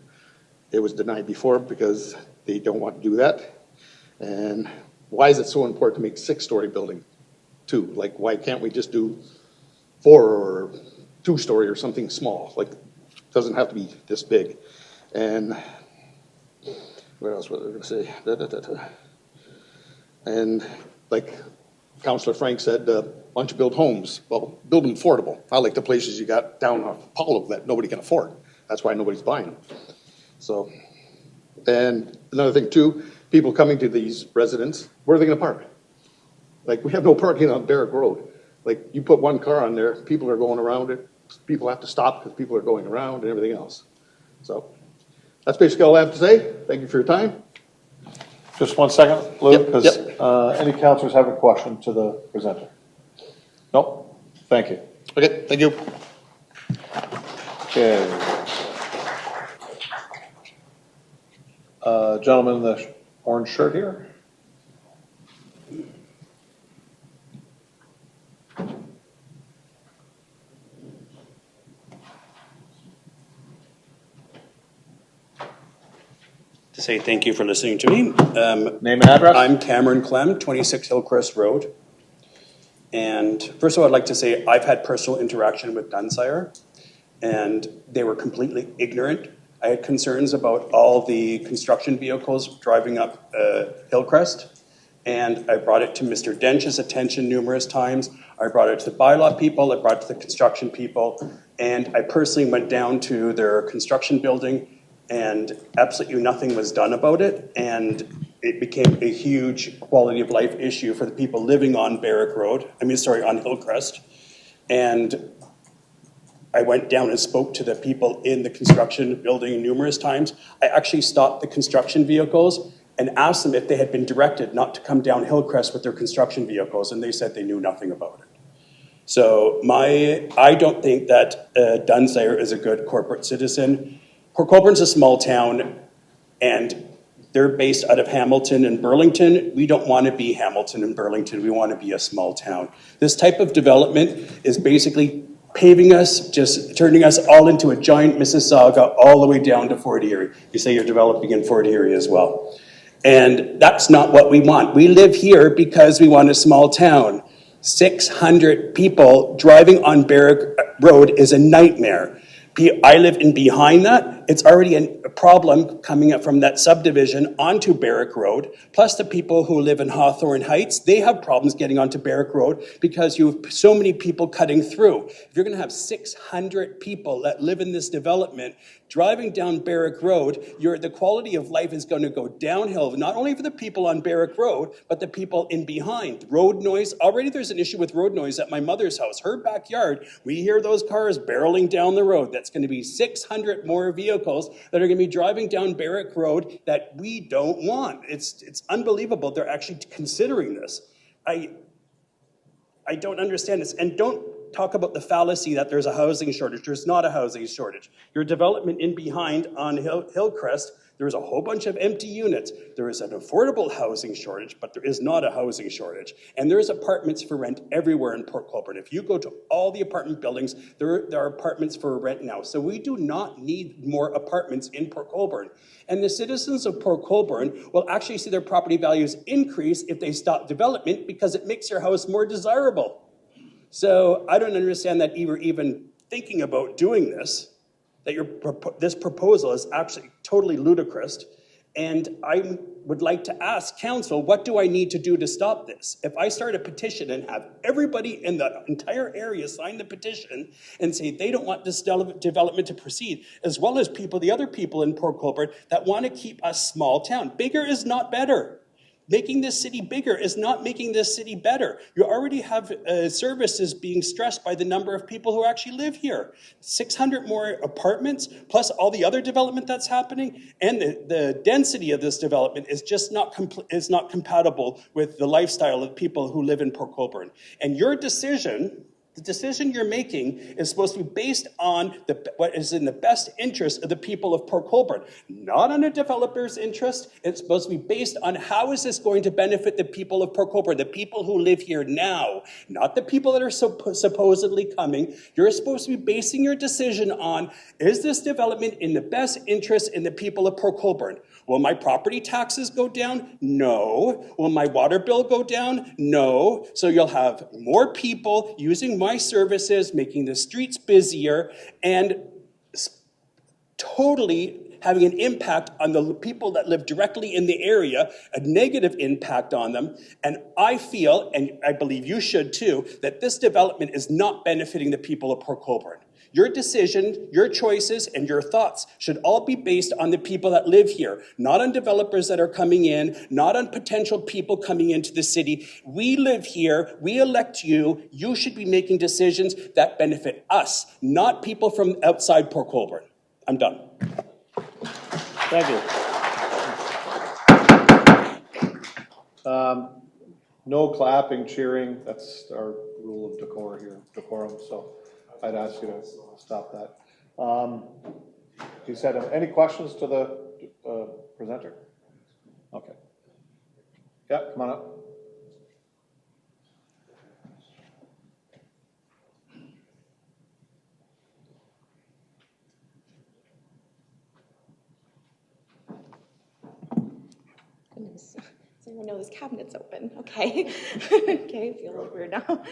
It was denied before because they don't want to do that. And why is it so important to make 6-story building too? Like, why can't we just do 4 or 2-story or something small? Like, it doesn't have to be this big. And what else was I going to say? And like Councillor Frank said, why don't you build homes? Well, build them affordable. I like the places you got down off Apollo that nobody can afford. That's why nobody's buying them. So, and another thing too, people coming to these residents, where are they going to park? Like, we have no parking on Barrack Road. Like, you put one car on there, people are going around it. People have to stop because people are going around and everything else. So, that's basically all I have to say. Thank you for your time. Just 1 second, Luke, Yep, because any councilors have a question to the presenter? Nope. Thank you. Okay, thank you. Okay. Gentleman in the orange shirt here. To say thank you for listening to me. Name and address? I'm Cameron Clem, 26 Hillcrest Road. And first of all, I'd like to say I've had personal interaction with Dunsire, and they were completely ignorant. I had concerns about all the construction vehicles driving up Hillcrest, and I brought it to Mr. Dench's attention numerous times. I brought it to the bylaw people, I brought it to the construction people, and I personally went down to their construction building, and absolutely nothing was done about it, and it became a huge quality of life issue for the people living on Barrack Road, on Hillcrest. And I went down and spoke to the people in the construction building numerous times. I actually stopped the construction vehicles and asked them if they had been directed not to come down Hillcrest with their construction vehicles, and they said they knew nothing about it. So I don't think that Dunsire is a good corporate citizen. Port Colborne's a small town, and they're based out of Hamilton and Burlington. We don't want to be Hamilton and Burlington. We want to be a small town. This type of development is basically paving us, just turning us all into a giant Mississauga all the way down to Fort Erie. You say you're developing in Fort Erie as well. And that's not what we want. We live here because we want a small town. 600 people driving on Barrack Road is a nightmare. I live in behind that. It's already a problem coming up from that subdivision onto Barrack Road. Plus the people who live in Hawthorne Heights, they have problems getting onto Barrack Road because you have so many people cutting through. If you're going to have 600 people that live in this development driving down Barrack Road, the quality of life is going to go downhill, not only for the people on Barrack Road, but the people in behind. Road noise, already there's an issue with road noise at my mother's house. Her backyard, we hear those cars barreling down the road. That's going to be 600 more vehicles that are going to be driving down Barrack Road that we don't want. It's unbelievable they're actually considering this. I don't understand this. And don't talk about the fallacy that there's a housing shortage. There's not a housing shortage. Your development in behind on Hillcrest, there's a whole bunch of empty units. There is an affordable housing shortage, but there is not a housing shortage. And there's apartments for rent everywhere in Port Colborne. If you go to all the apartment buildings, there are apartments for rent now. So we do not need more apartments in Port Colborne. And the citizens of Port Colborne will actually see their property values increase if they stop development because it makes your house more desirable. So I don't understand that you were even thinking about doing this, that this proposal is absolutely totally ludicrous. And I would like to ask council, what do I need to do to stop this? If I start a petition and have everybody in the entire area sign the petition and say they don't want this development to proceed, as well as the other people in Port Colborne that want to keep us small town. Bigger is not better. making this city bigger is not making this city better. You already have services being stressed by the number of people who actually live here. 600 more apartments, plus all the other development that's happening, and the density of this development is just not compatible with the lifestyle of people who live in Port Colborne. And your decision, the decision you're making, is supposed to be based on what is in the best interest of the people of Port Colborne, not on a developer's interest. It's supposed to be based on how is this going to benefit the people of Port Colborne, the people who live here now, not the people that are supposedly coming. You're supposed to be basing your decision on, is this development in the best interest in the people of Port Colborne? Will my property taxes go down? No. Will my water bill go down? No. So you'll have more people using my services, making the streets busier, and totally having an impact on the people that live directly in the area, a negative impact on them. And I feel, and I believe you should too, that this development is not benefiting the people of Port Colborne. Your decision, your choices, and your thoughts should all be based on the people that live here, not on developers that are coming in, not on potential people coming into the city. We live here, we elect you, you should be making decisions that benefit us, not people from outside Port Colborne. I'm done. Thank you. No clapping, cheering, that's our rule of decorum, so I'd ask you to stop that. You said, any questions to the presenter? Okay. Yeah, come on up. Goodness. So I know this cabinet's open. Okay. Okay, I feel a little weird now.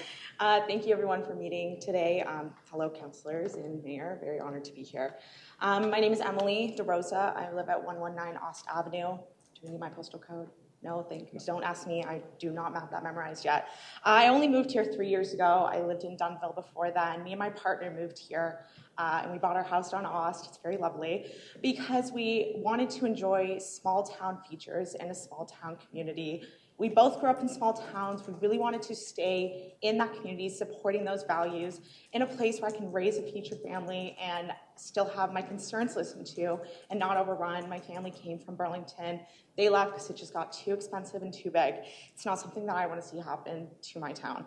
Thank you everyone for meeting today. Hello, councilors and mayor. Very honored to be here. My name is Emily DeRosa. I live at 119 Ost Avenue. Do you need my postal code? No, thank you. Don't ask me. I do not have that memorized yet. I only moved here 3 years ago. I lived in Dunville before then. Me and my partner moved here, and we bought our house on Ost. It's very lovely because we wanted to enjoy small town features in a small town community. We both grew up in small towns. We really wanted to stay in that community, supporting those values in a place where I can raise a future family and still have my concerns listened to and not overrun. My family came from Burlington. They left because it just got too expensive and too big. It's not something that I want to see happen to my town.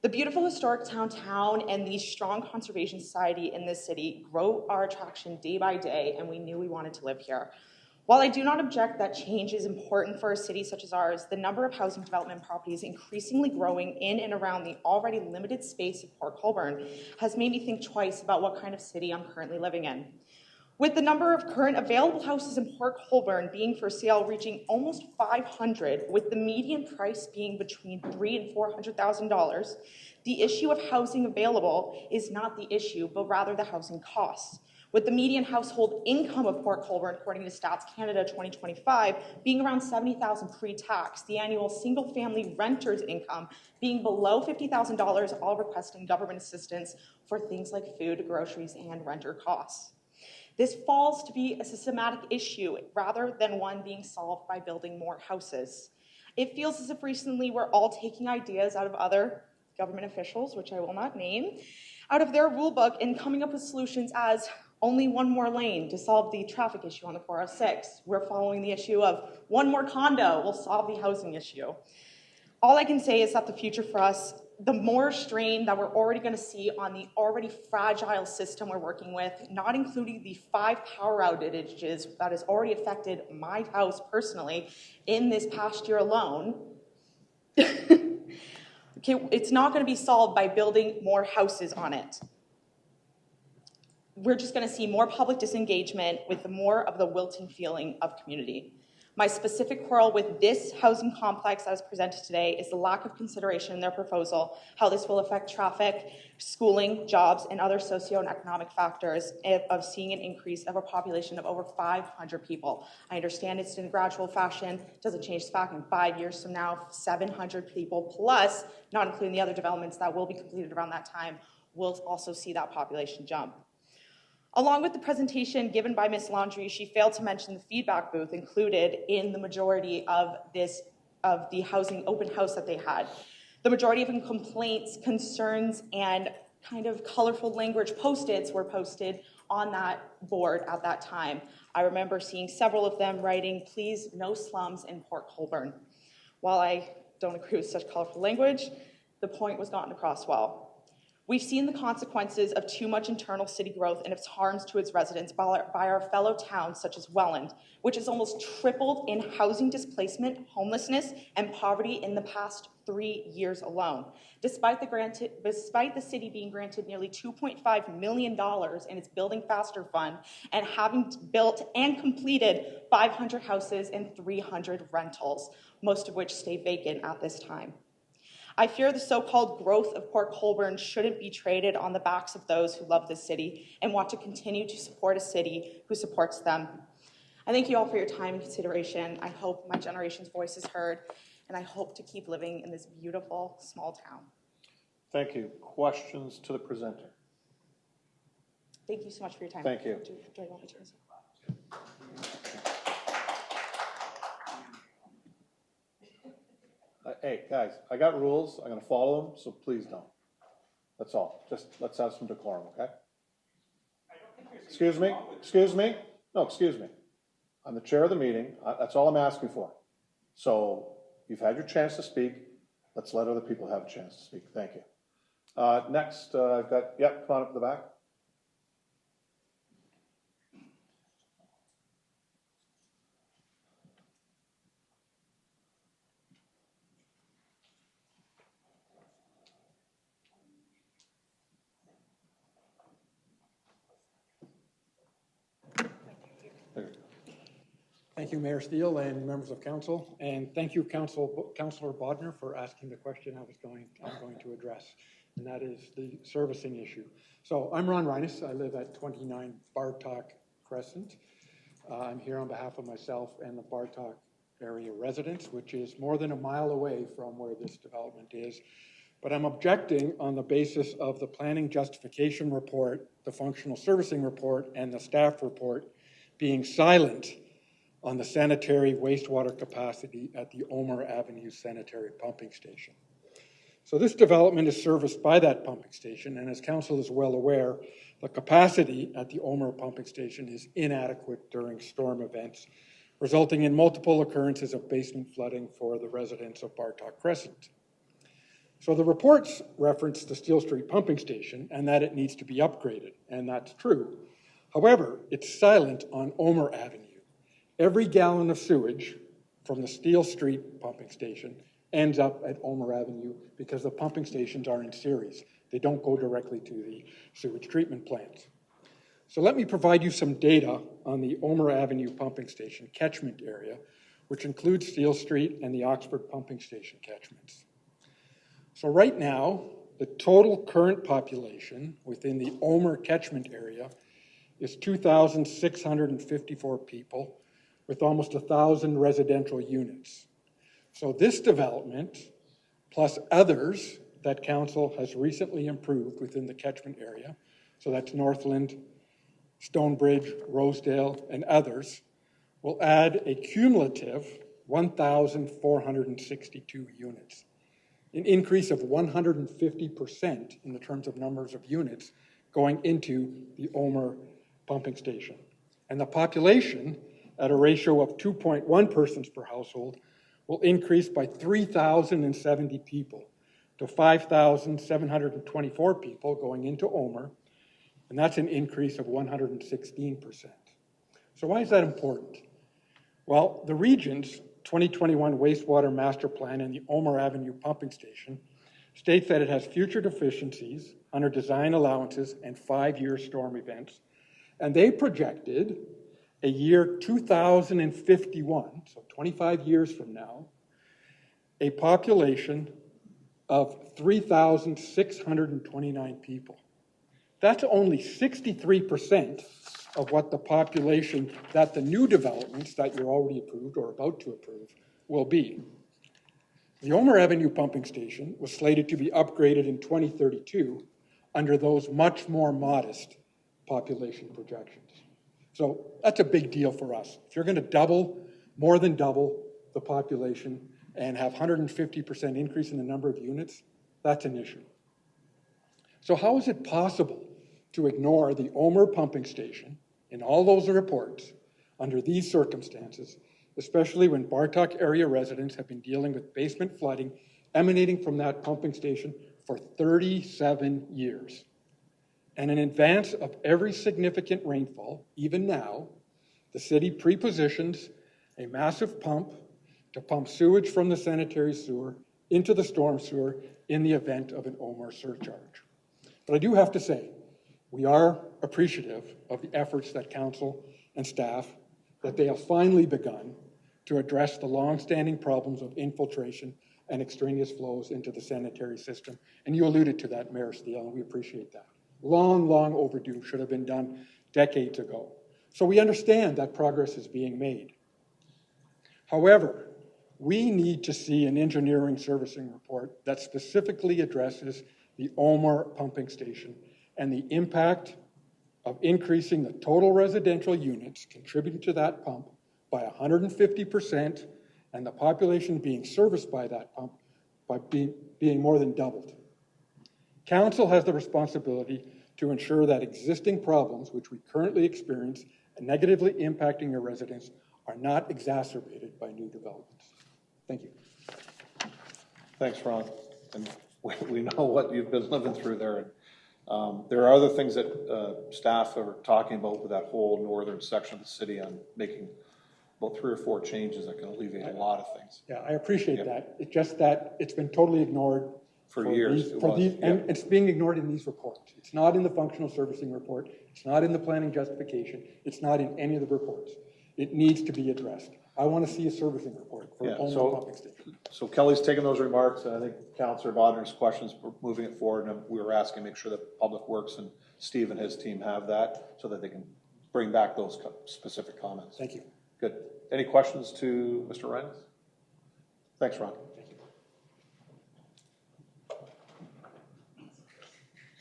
The beautiful historic town and the strong conservation society in this city grow our attraction day by day, and we knew we wanted to live here. While I do not object that change is important for a city such as ours, the number of housing development properties increasingly growing in and around the already limited space of Port Colborne has made me think twice about what kind of city I'm currently living in. With the number of current available houses in Port Colborne being for sale reaching almost 500, with the median price being between $300,000 and $400,000, the issue of housing available is not the issue, but rather the housing costs. With the median household income of Port Colborne, according to Stats Canada 2025, being around $70,000 pre-tax, the annual single-family renter's income being below $50,000, all requesting government assistance for things like food, groceries, and renter costs. This falls to be a systematic issue rather than one being solved by building more houses. It feels as if recently we're all taking ideas out of other government officials, which I will not name, out of their rule book and coming up with solutions as only one more lane to solve the traffic issue on the 406. We're following the issue of one more condo will solve the housing issue. All I can say is that the future for us, the more strain that we're already going to see on the already fragile system we're working with, not including the 5 power outages that has already affected my house personally in this past year alone, okay, it's not going to be solved by building more houses on it. We're just going to see more public disengagement with more of the wilting feeling of community. My specific quarrel with this housing complex that is presented today is the lack of consideration in their proposal, how this will affect traffic, schooling, jobs, and other socioeconomic factors of seeing an increase of a population of over 500 people. I understand it's in a gradual fashion, doesn't change the fact in 5 years from now, 700 people plus, not including the other developments that will be completed around that time, will also see that population jump. Along with the presentation given by Ms. Laundrie, she failed to mention the feedback booth included in the majority of this the housing open house that they had. The majority of complaints, concerns, and kind of colorful language post-its were posted on that board at that time. I remember seeing several of them writing, "Please, no slums in Port Colborne." While I don't agree with such colorful language, the point was gotten across well. We've seen the consequences of too much internal city growth and its harms to its residents by our fellow towns such as Welland, which has almost tripled in housing displacement, homelessness, and poverty in the past 3 years alone. Despite the city being granted nearly $2.5 million in its Building Faster Fund and having built and completed 500 houses and 300 rentals, most of which stay vacant at this time. I fear the so-called growth of Port Colborne shouldn't be traded on the backs of those who love this city and want to continue to support a city who supports them. I thank you all for your time and consideration. I hope my generation's voice is heard, and I hope to keep living in this beautiful small town. Thank you. Questions to the presenter? Thank you so much for your time. Thank you. Enjoy the opportunity. Hey, guys, I got rules. I'm going to follow them, so please don't. That's all. Just let's have some decorum, okay? Excuse me? Excuse me? No, excuse me. I'm the chair of the meeting. That's all I'm asking for. So you've had your chance to speak. Let's let other people have a chance to speak. Thank you. Next, I've got, yep, come on up to the back. Thank you, Mayor Steele and members of council, and thank you, Councillor Bodner, for asking the question I'm going to address, and that is the servicing issue. So I'm Ron Reines. I live at 29 Bartok Crescent. I'm here on behalf of myself and the Bartok area residents, which is more than a mile away from where this development is. But I'm objecting on the basis of the planning justification report, the functional servicing report, and the staff report being silent on the sanitary wastewater capacity at the Omer Avenue Sanitary Pumping Station. So this development is serviced by that pumping station, and as council is well aware, the capacity at the Omer pumping station is inadequate during storm events, resulting in multiple occurrences of basement flooding for the residents of Bartok Crescent. So the reports reference the Steel Street pumping station and that it needs to be upgraded, and that's true. However, it's silent on Omer Avenue. Every gallon of sewage from the Steel Street pumping station ends up at Omer Avenue because the pumping stations are in series. They don't go directly to the sewage treatment plants. So let me provide you some data on the Omer Avenue pumping station catchment area, which includes Steel Street and the Oxford pumping station catchments. So right now, the total current population within the Omer catchment area is 2,654 people, with almost 1,000 residential units. So this development, plus others that council has recently improved within the catchment area, so that's Northland, Stonebridge, Rosedale, and others, will add a cumulative 1,462 units, an increase of 150% in the terms of numbers of units going into the Omer pumping station. And the population, at a ratio of 2.1 persons per household, will increase by 3,070 people to 5,724 people going into Omer, and that's an increase of 116%. So why is that important? Well, the region's 2021 wastewater master plan and the Omer Avenue pumping station states that it has future deficiencies under design allowances and 5-year storm events, and they projected a year 2051, so 25 years from now, a population of 3,629 people. That's only 63% of what the population that the new developments that you're already approved or about to approve will be. The Omer Avenue pumping station was slated to be upgraded in 2032 under those much more modest population projections. So that's a big deal for us. If you're going to double, more than double the population, and have 150% increase in the number of units, that's an issue. So how is it possible to ignore the Omer pumping station in all those reports under these circumstances, especially when Bartok area residents have been dealing with basement flooding emanating from that pumping station for 37 years? And in advance of every significant rainfall, even now, the city pre-positions a massive pump to pump sewage from the sanitary sewer into the storm sewer in the event of an Omer surcharge. But I do have to say, we are appreciative of the efforts that council and staff, that they have finally begun to address the long-standing problems of infiltration and extraneous flows into the sanitary system. And you alluded to that, Mayor Steele, and we appreciate that. Long, long overdue, should have been done decades ago. So we understand that progress is being made. However, we need to see an engineering servicing report that specifically addresses the Omer pumping station and the impact of increasing the total residential units contributing to that pump by 150% and the population being serviced by that pump by being more than doubled. Council has the responsibility to ensure that existing problems which we currently experience and negatively impacting your residents are not exacerbated by new developments. Thank you. Thanks, Ron. And we know what you've been living through there. There are other things that staff are talking about with that whole northern section of the city on making about 3 or 4 changes that can alleviate a lot of things. Yeah, I appreciate that. It's just that it's been totally ignored For years. And it's being ignored in these reports. It's not in the functional servicing report. It's not in the planning justification. It's not in any of the reports. It needs to be addressed. I want to see a servicing report for Omer pumping station. So Kelly's taken those remarks, and I think Councillor Bodner's questions were moving it forward, and we were asking to make sure that Public Works and Steve and his team have that so that they can bring back those specific comments. Thank you. Good. Any questions to Mr. Reines? Thanks, Ron.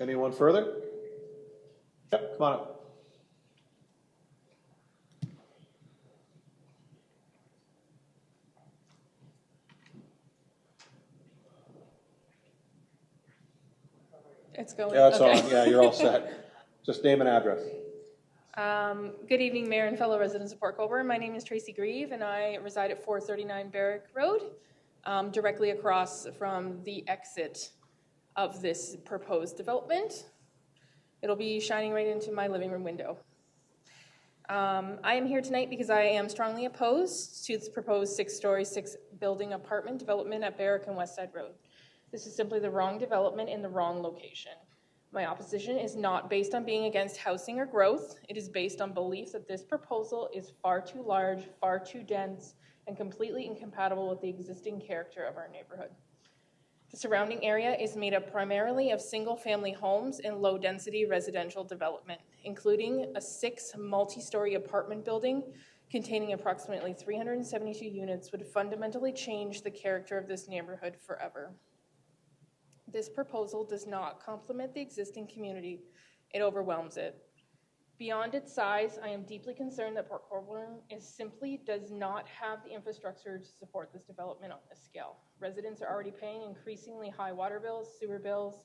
Anyone further? Yep, come on up. It's going. Yeah, it's okay. on. Yeah, you're all set. Just name and address. Good evening, Mayor and fellow residents of Port Colborne. My name is Tracy Grieve, and I reside at 439 Barrack Road, directly across from the exit of this proposed development. It'll be shining right into my living room window. I am here tonight because I am strongly opposed to this proposed 6-story, 6-building apartment development at Barrack and Westside Road. This is simply the wrong development in the wrong location. My opposition is not based on being against housing or growth. It is based on belief that this proposal is far too large, far too dense, and completely incompatible with the existing character of our neighborhood. The surrounding area is made up primarily of single-family homes and low-density residential development, including a 6 multi-story apartment building containing approximately 372 units would fundamentally change the character of this neighborhood forever. This proposal does not complement the existing community. It overwhelms it. Beyond its size, I am deeply concerned that Port Colborne simply does not have the infrastructure to support this development on this scale. Residents are already paying increasingly high water bills, sewer bills,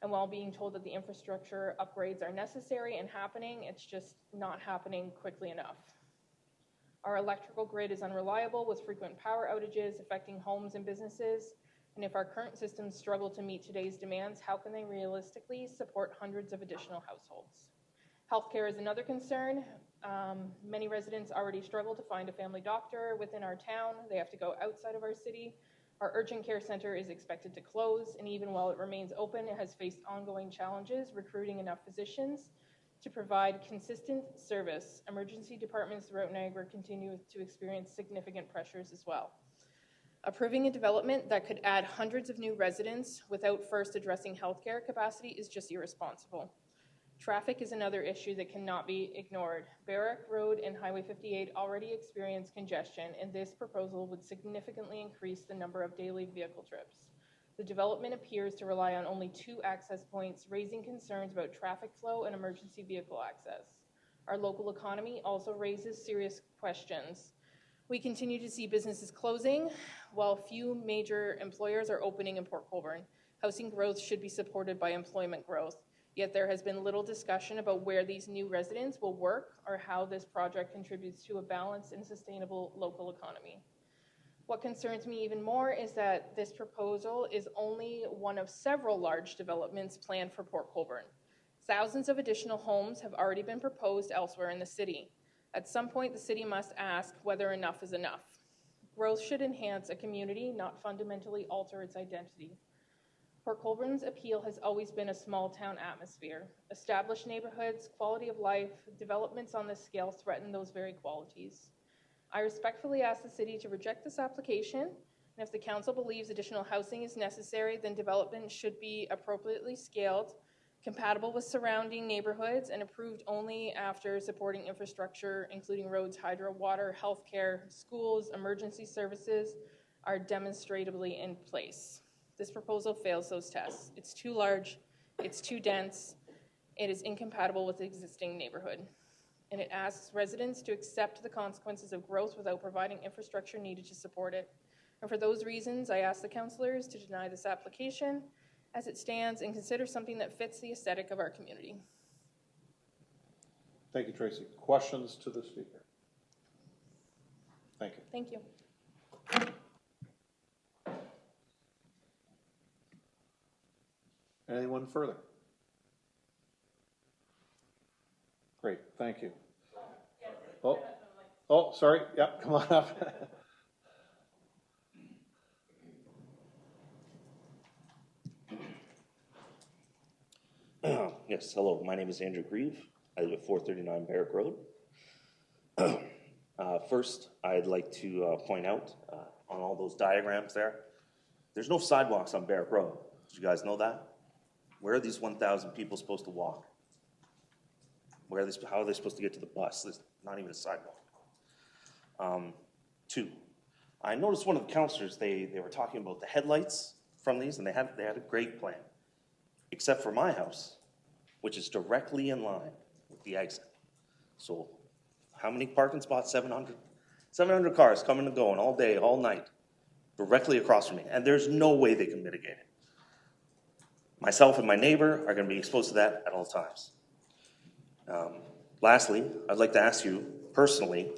and while being told that the infrastructure upgrades are necessary and happening, it's just not happening quickly enough. Our electrical grid is unreliable with frequent power outages affecting homes and businesses. And if our current systems struggle to meet today's demands, how can they realistically support hundreds of additional households? Healthcare is another concern. Many residents already struggle to find a family doctor within our town. They have to go outside of our city. Our urgent care center is expected to close, and even while it remains open, it has faced ongoing challenges recruiting enough physicians to provide consistent service. Emergency departments throughout Niagara continue to experience significant pressures as well. Approving a development that could add hundreds of new residents without first addressing healthcare capacity is just irresponsible. Traffic is another issue that cannot be ignored. Barrack Road and Highway 58 already experience congestion, and this proposal would significantly increase the number of daily vehicle trips. The development appears to rely on only 2 access points, raising concerns about traffic flow and emergency vehicle access. Our local economy also raises serious questions. We continue to see businesses closing, while few major employers are opening in Port Colborne. Housing growth should be supported by employment growth, yet there has been little discussion about where these new residents will work or how this project contributes to a balanced and sustainable local economy. What concerns me even more is that this proposal is only one of several large developments planned for Port Colborne. Thousands of additional homes have already been proposed elsewhere in the city. At some point, the city must ask whether enough is enough. Growth should enhance a community, not fundamentally alter its identity. Port Colborne's appeal has always been a small town atmosphere. Established neighborhoods, quality of life, developments on this scale threaten those very qualities. I respectfully ask the city to reject this application, and if the council believes additional housing is necessary, then development should be appropriately scaled, compatible with surrounding neighborhoods, and approved only after supporting infrastructure, including roads, hydro, water, healthcare, schools, emergency services, are demonstrably in place. This proposal fails those tests. It's too large, it's too dense, it is incompatible with the existing neighborhood, and it asks residents to accept the consequences of growth without providing infrastructure needed to support it. And for those reasons, I ask the councillors to deny this application as it stands and consider something that fits the aesthetic of our community. Thank you, Tracy. Questions to the speaker? Thank you. Thank you. Anyone further? Great, thank you. Oh, sorry. Yep, come on up. Yes, hello. My name is Andrew Grieve. I live at 439 Barrack Road. First, I'd like to point out on all those diagrams there's no sidewalks on Barrack Road. Did you guys know that? Where are these 1,000 people supposed to walk? How are they supposed to get to the bus? There's not even a sidewalk. Two, I noticed one of the councillors, they were talking about the headlights from these, and they had a great plan, except for my house, which is directly in line with the exit. So how many parking spots? 700? 700 cars coming and going all day, all night, directly across from me, and there's no way they can mitigate it. Myself and my neighbor are going to be exposed to that at all times. Lastly, I'd like to ask you personally,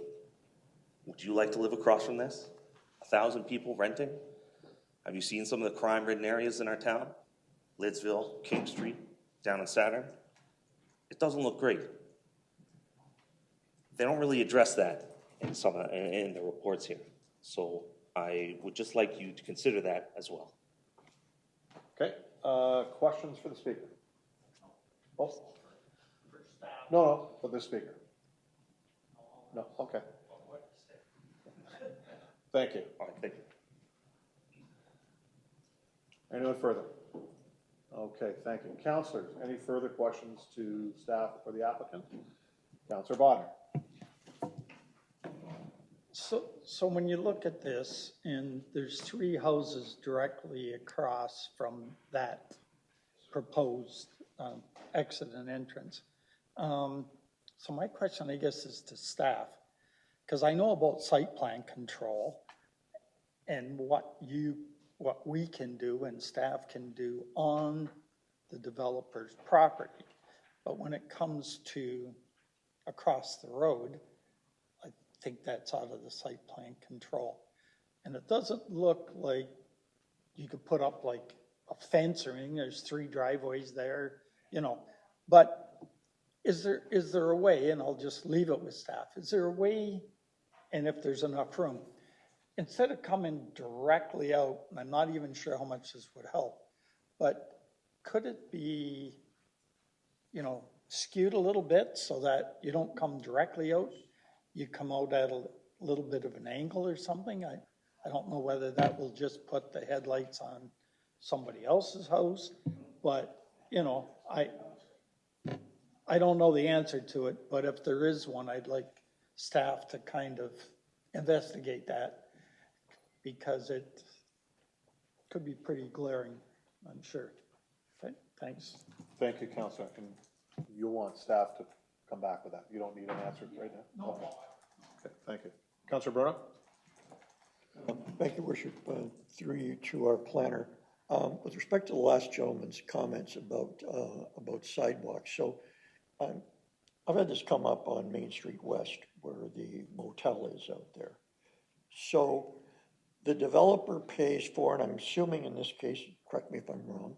would you like to live across from this? 1,000 people renting? Have you seen some of the crime-ridden areas in our town? Lidsville, King Street, down in Saturn? It doesn't look great. They don't really address that in the reports here. So I would just like you to consider that as well. Okay, questions for the speaker? Oh. No, for the speaker. No, okay. Thank you. All right, thank you. Anyone further? Okay, thank you. Councillors, any further questions to staff or the applicant? Councillor Bodnar. So when you look at this, and there's 3 houses directly across from that proposed exit and entrance. So my question, I guess, is to staff, because I know about site plan control and what we can do and staff can do on the developer's property. But when it comes to across the road, I think that's out of the site plan control. And it doesn't look like you could put up like a fence or anything. There's 3 driveways there, but is there a way, and I'll just leave it with staff, is there a way, and if there's enough room, instead of coming directly out, and I'm not even sure how much this would help, but could it be, skewed a little bit so that you don't come directly out, you come out at a little bit of an angle or something? I don't know whether that will just put the headlights on somebody else's house, but, I don't know the answer to it, but if there is one, I'd like staff to kind of investigate that, because it could be pretty glaring, I'm sure. Okay, thanks. Thank you, Councillor. And you'll want staff to come back with that. You don't need an answer right now? No. Okay, thank you. Councillor Bruno? Thank you, Worship. Through you to our planner. With respect to the last gentleman's comments about sidewalks, so I've had this come up on Main Street West where the motel is out there. So the developer pays for, and I'm assuming in this case, correct me if I'm wrong,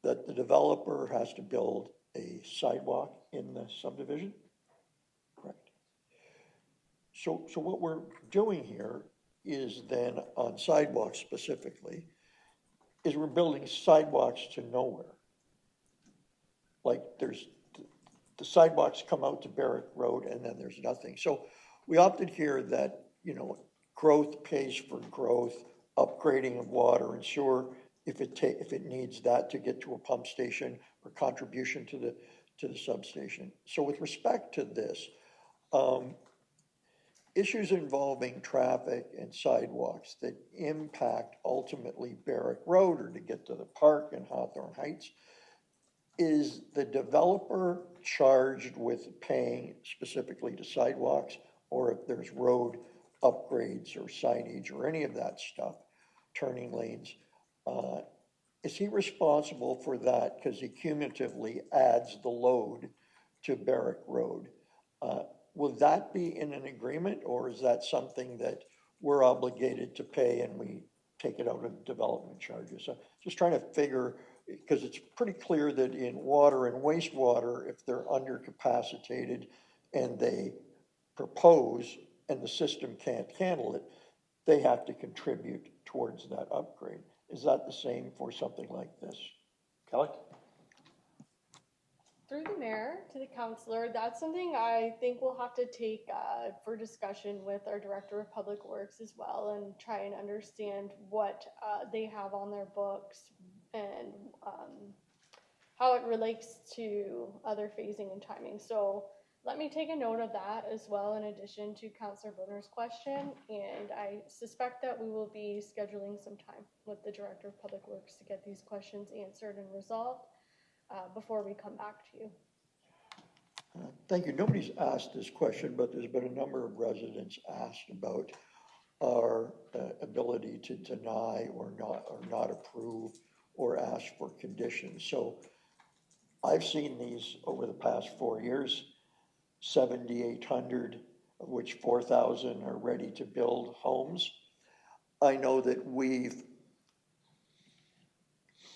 that the developer has to build a sidewalk in the subdivision? Correct. So what we're doing here is then on sidewalks specifically, is we're building sidewalks to nowhere. Like the sidewalks come out to Barrack Road and then there's nothing. So we opted here that, growth pays for growth, upgrading of water and sewer, if it needs that to get to a pump station or contribution to the substation. So with respect to this, issues involving traffic and sidewalks that impact ultimately Barrack Road or to get to the park in Hawthorne Heights, is the developer charged with paying specifically to sidewalks, or if there's road upgrades or signage or any of that stuff, turning lanes, is he responsible for that because he cumulatively adds the load to Barrack Road? Will that be in an agreement, or is that something that we're obligated to pay and we take it out of development charges? So just trying to figure, because it's pretty clear that in water and wastewater, if they're undercapacitated and they propose and the system can't handle it, they have to contribute towards that upgrade. Is that the same for something like this? Kelly? Through the mayor to the councillor, that's something I think we'll have to take for discussion with our director of public works as well, and try and understand what they have on their books and how it relates to other phasing and timing. So let me take a note of that as well, in addition to Councillor Bonner's question, and I suspect that we will be scheduling some time with the director of public works to get these questions answered and resolved before we come back to you. Thank you. Nobody's asked this question, but there's been a number of residents asked about our ability to deny or not approve or ask for conditions. So I've seen these over the past 4 years, 7,800, of which 4,000 are ready to build homes. I know that we've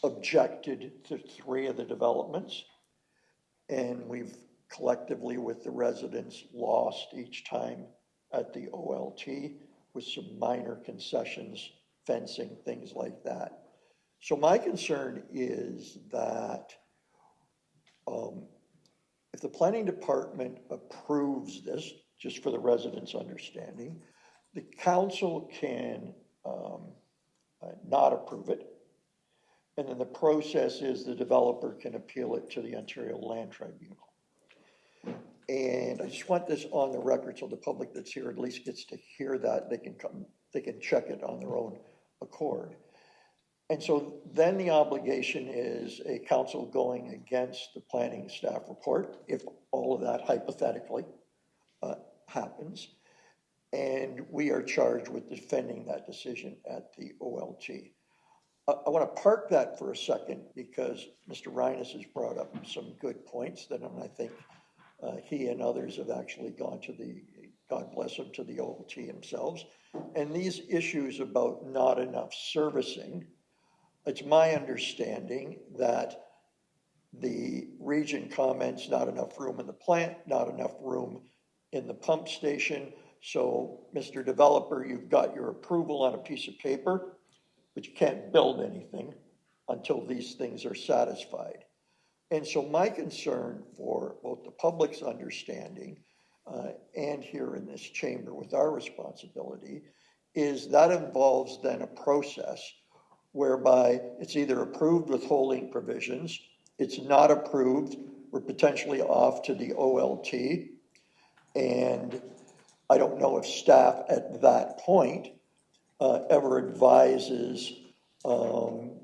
objected to 3 of the developments, and we've collectively with the residents lost each time at the OLT with some minor concessions, fencing, things like that. So my concern is that if the planning department approves this, just for the residents' understanding, the council can not approve it. And then the process is the developer can appeal it to the Ontario Land Tribunal. And I just want this on the record so the public that's here at least gets to hear that. They can check it on their own accord. And so then the obligation is a council going against the planning staff report, if all of that hypothetically happens. And we are charged with defending that decision at the OLT. I want to park that for a second because Mr. Reines has brought up some good points that I think he and others have actually gone to God bless him, to the OLT themselves. And these issues about not enough servicing, it's my understanding that the region comments not enough room in the plant, not enough room in the pump station. So, Mr. Developer, you've got your approval on a piece of paper, but you can't build anything until these things are satisfied. And so my concern for both the public's understanding and here in this chamber with our responsibility is that involves then a process whereby it's either approved with holding provisions, it's not approved, we're potentially off to the OLT, and I don't know if staff at that point ever advises on,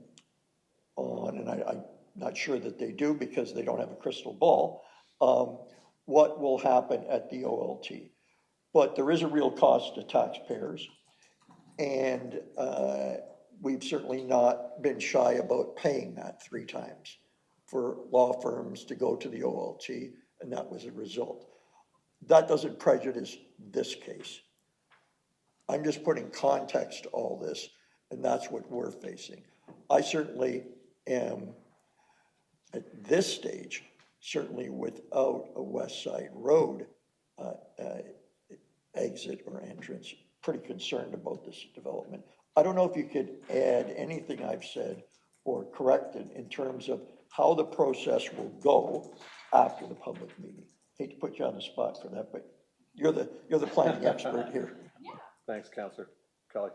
and I'm not sure that they do because they don't have a crystal ball, what will happen at the OLT. But there is a real cost to taxpayers. And we've certainly not been shy about paying that 3 times for law firms to go to the OLT, and that was a result. That doesn't prejudice this case. I'm just putting context to all this, and that's what we're facing. I certainly am, at this stage, certainly without a West Side Road exit or entrance, pretty concerned about this development. I don't know if you could add anything I've said or correct it in terms of how the process will go after the public meeting. Hate to put you on the spot for that, but you're the planning expert here. Thanks, Councillor. Kelly.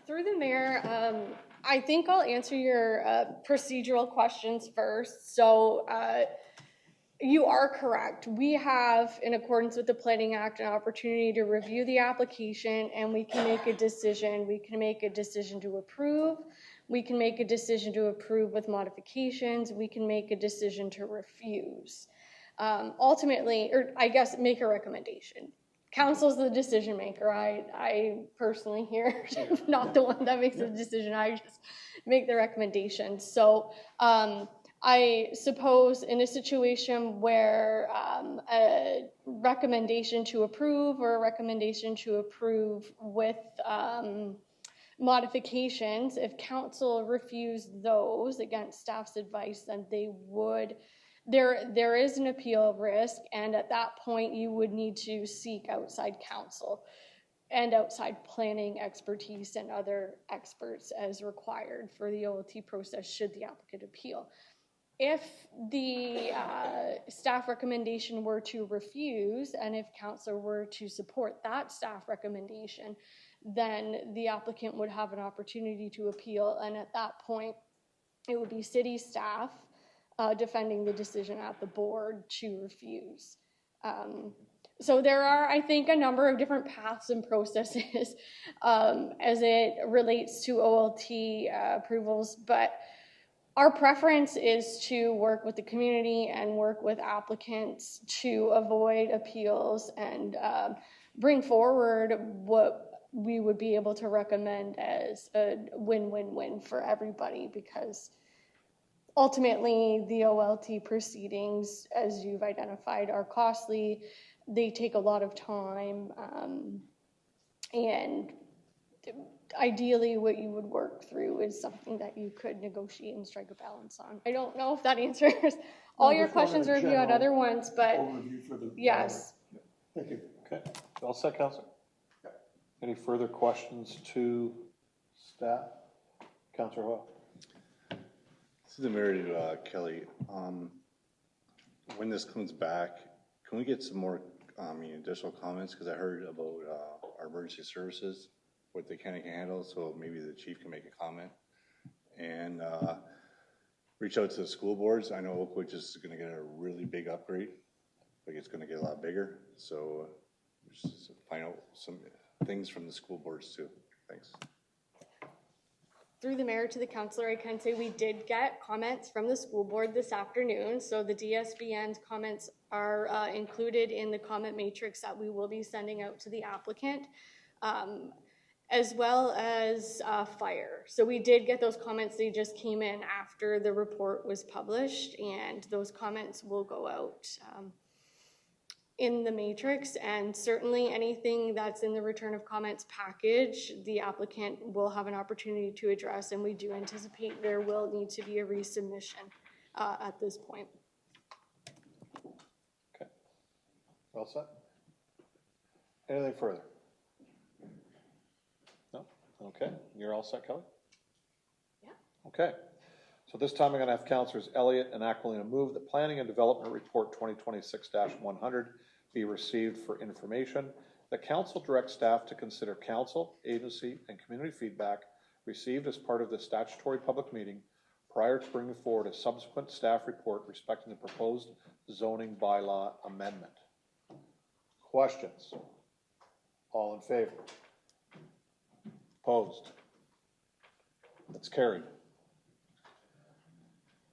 Through the mayor, I think I'll answer your procedural questions first. So you are correct. We have, in accordance with the Planning Act, an opportunity to review the application, and we can make a decision. We can make a decision to approve. We can make a decision to approve with modifications. We can make a decision to refuse. Ultimately, or I guess make a recommendation. Council's the decision maker. I personally here, not the one that makes the decision. I just make the recommendation. So I suppose in a situation where a recommendation to approve or a recommendation to approve with modifications, if council refused those against staff's advice, then they would, there is an appeal risk, and at that point you would need to seek outside counsel and outside planning expertise and other experts as required for the OLT process should the applicant appeal. If the staff recommendation were to refuse, and if council were to support that staff recommendation, then the applicant would have an opportunity to appeal, and at that point it would be city staff defending the decision at the board to refuse. So there are, I think, a number of different paths and processes as it relates to OLT approvals, but our preference is to work with the community and work with applicants to avoid appeals and bring forward what we would be able to recommend as a win-win-win for everybody, because ultimately the OLT proceedings, as you've identified, are costly. They take a lot of time, and ideally what you would work through is something that you could negotiate and strike a balance on. I don't know if that answers all your questions or if you had other ones, but yes. Thank you. Okay, all set, Councillor? Any further questions to staff? Councillor Hoyle. This is the mayor to Kelly. When this comes back, can we get some more additional comments? Because I heard about our emergency services, what they can and can't handle, so maybe the chief can make a comment. And reach out to the school boards. I know Oakwood is going to get a really big upgrade. Like it's going to get a lot bigger. So just find out some things from the school boards too. Thanks. Through the mayor to the councillor, I can say we did get comments from the school board this afternoon. So the DSBN's comments are included in the comment matrix that we will be sending out to the applicant, as well as fire. So we did get those comments. They just came in after the report was published, and those comments will go out in the matrix, and certainly anything that's in the return of comments package, the applicant will have an opportunity to address, and we do anticipate there will need to be a resubmission at this point. Okay, well said. Anything further? No? Okay, you're all set, Kelly? Yeah. Okay. So this time I'm going to have Councillors Elliott and Aquilina move the Planning and Development Report 2026-100 be received for information. The council directs staff to consider council, agency, and community feedback received as part of the statutory public meeting prior to bringing forward a subsequent staff report respecting the proposed zoning bylaw amendment. Questions? All in favor? Opposed? That's carried.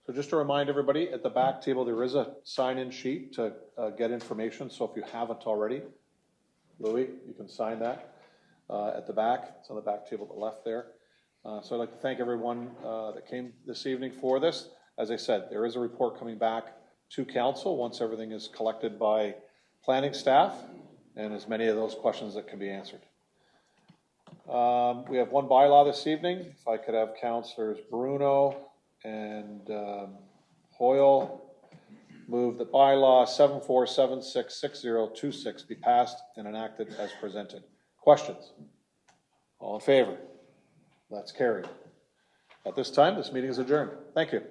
So just to remind everybody, at the back table there is a sign-in sheet to get information, so if you haven't already, Louis, you can sign that. at the back. It's on the back table to the left there. So I'd like to thank everyone that came this evening for this. As I said, there is a report coming back to council once everything is collected by planning staff and as many of those questions that can be answered. We have one bylaw this evening. If I could have councillors Bruno and Hoyle move that bylaw 74766026 be passed and enacted as presented. Questions? All in favor? That's carried. At this time, this meeting is adjourned. Thank you.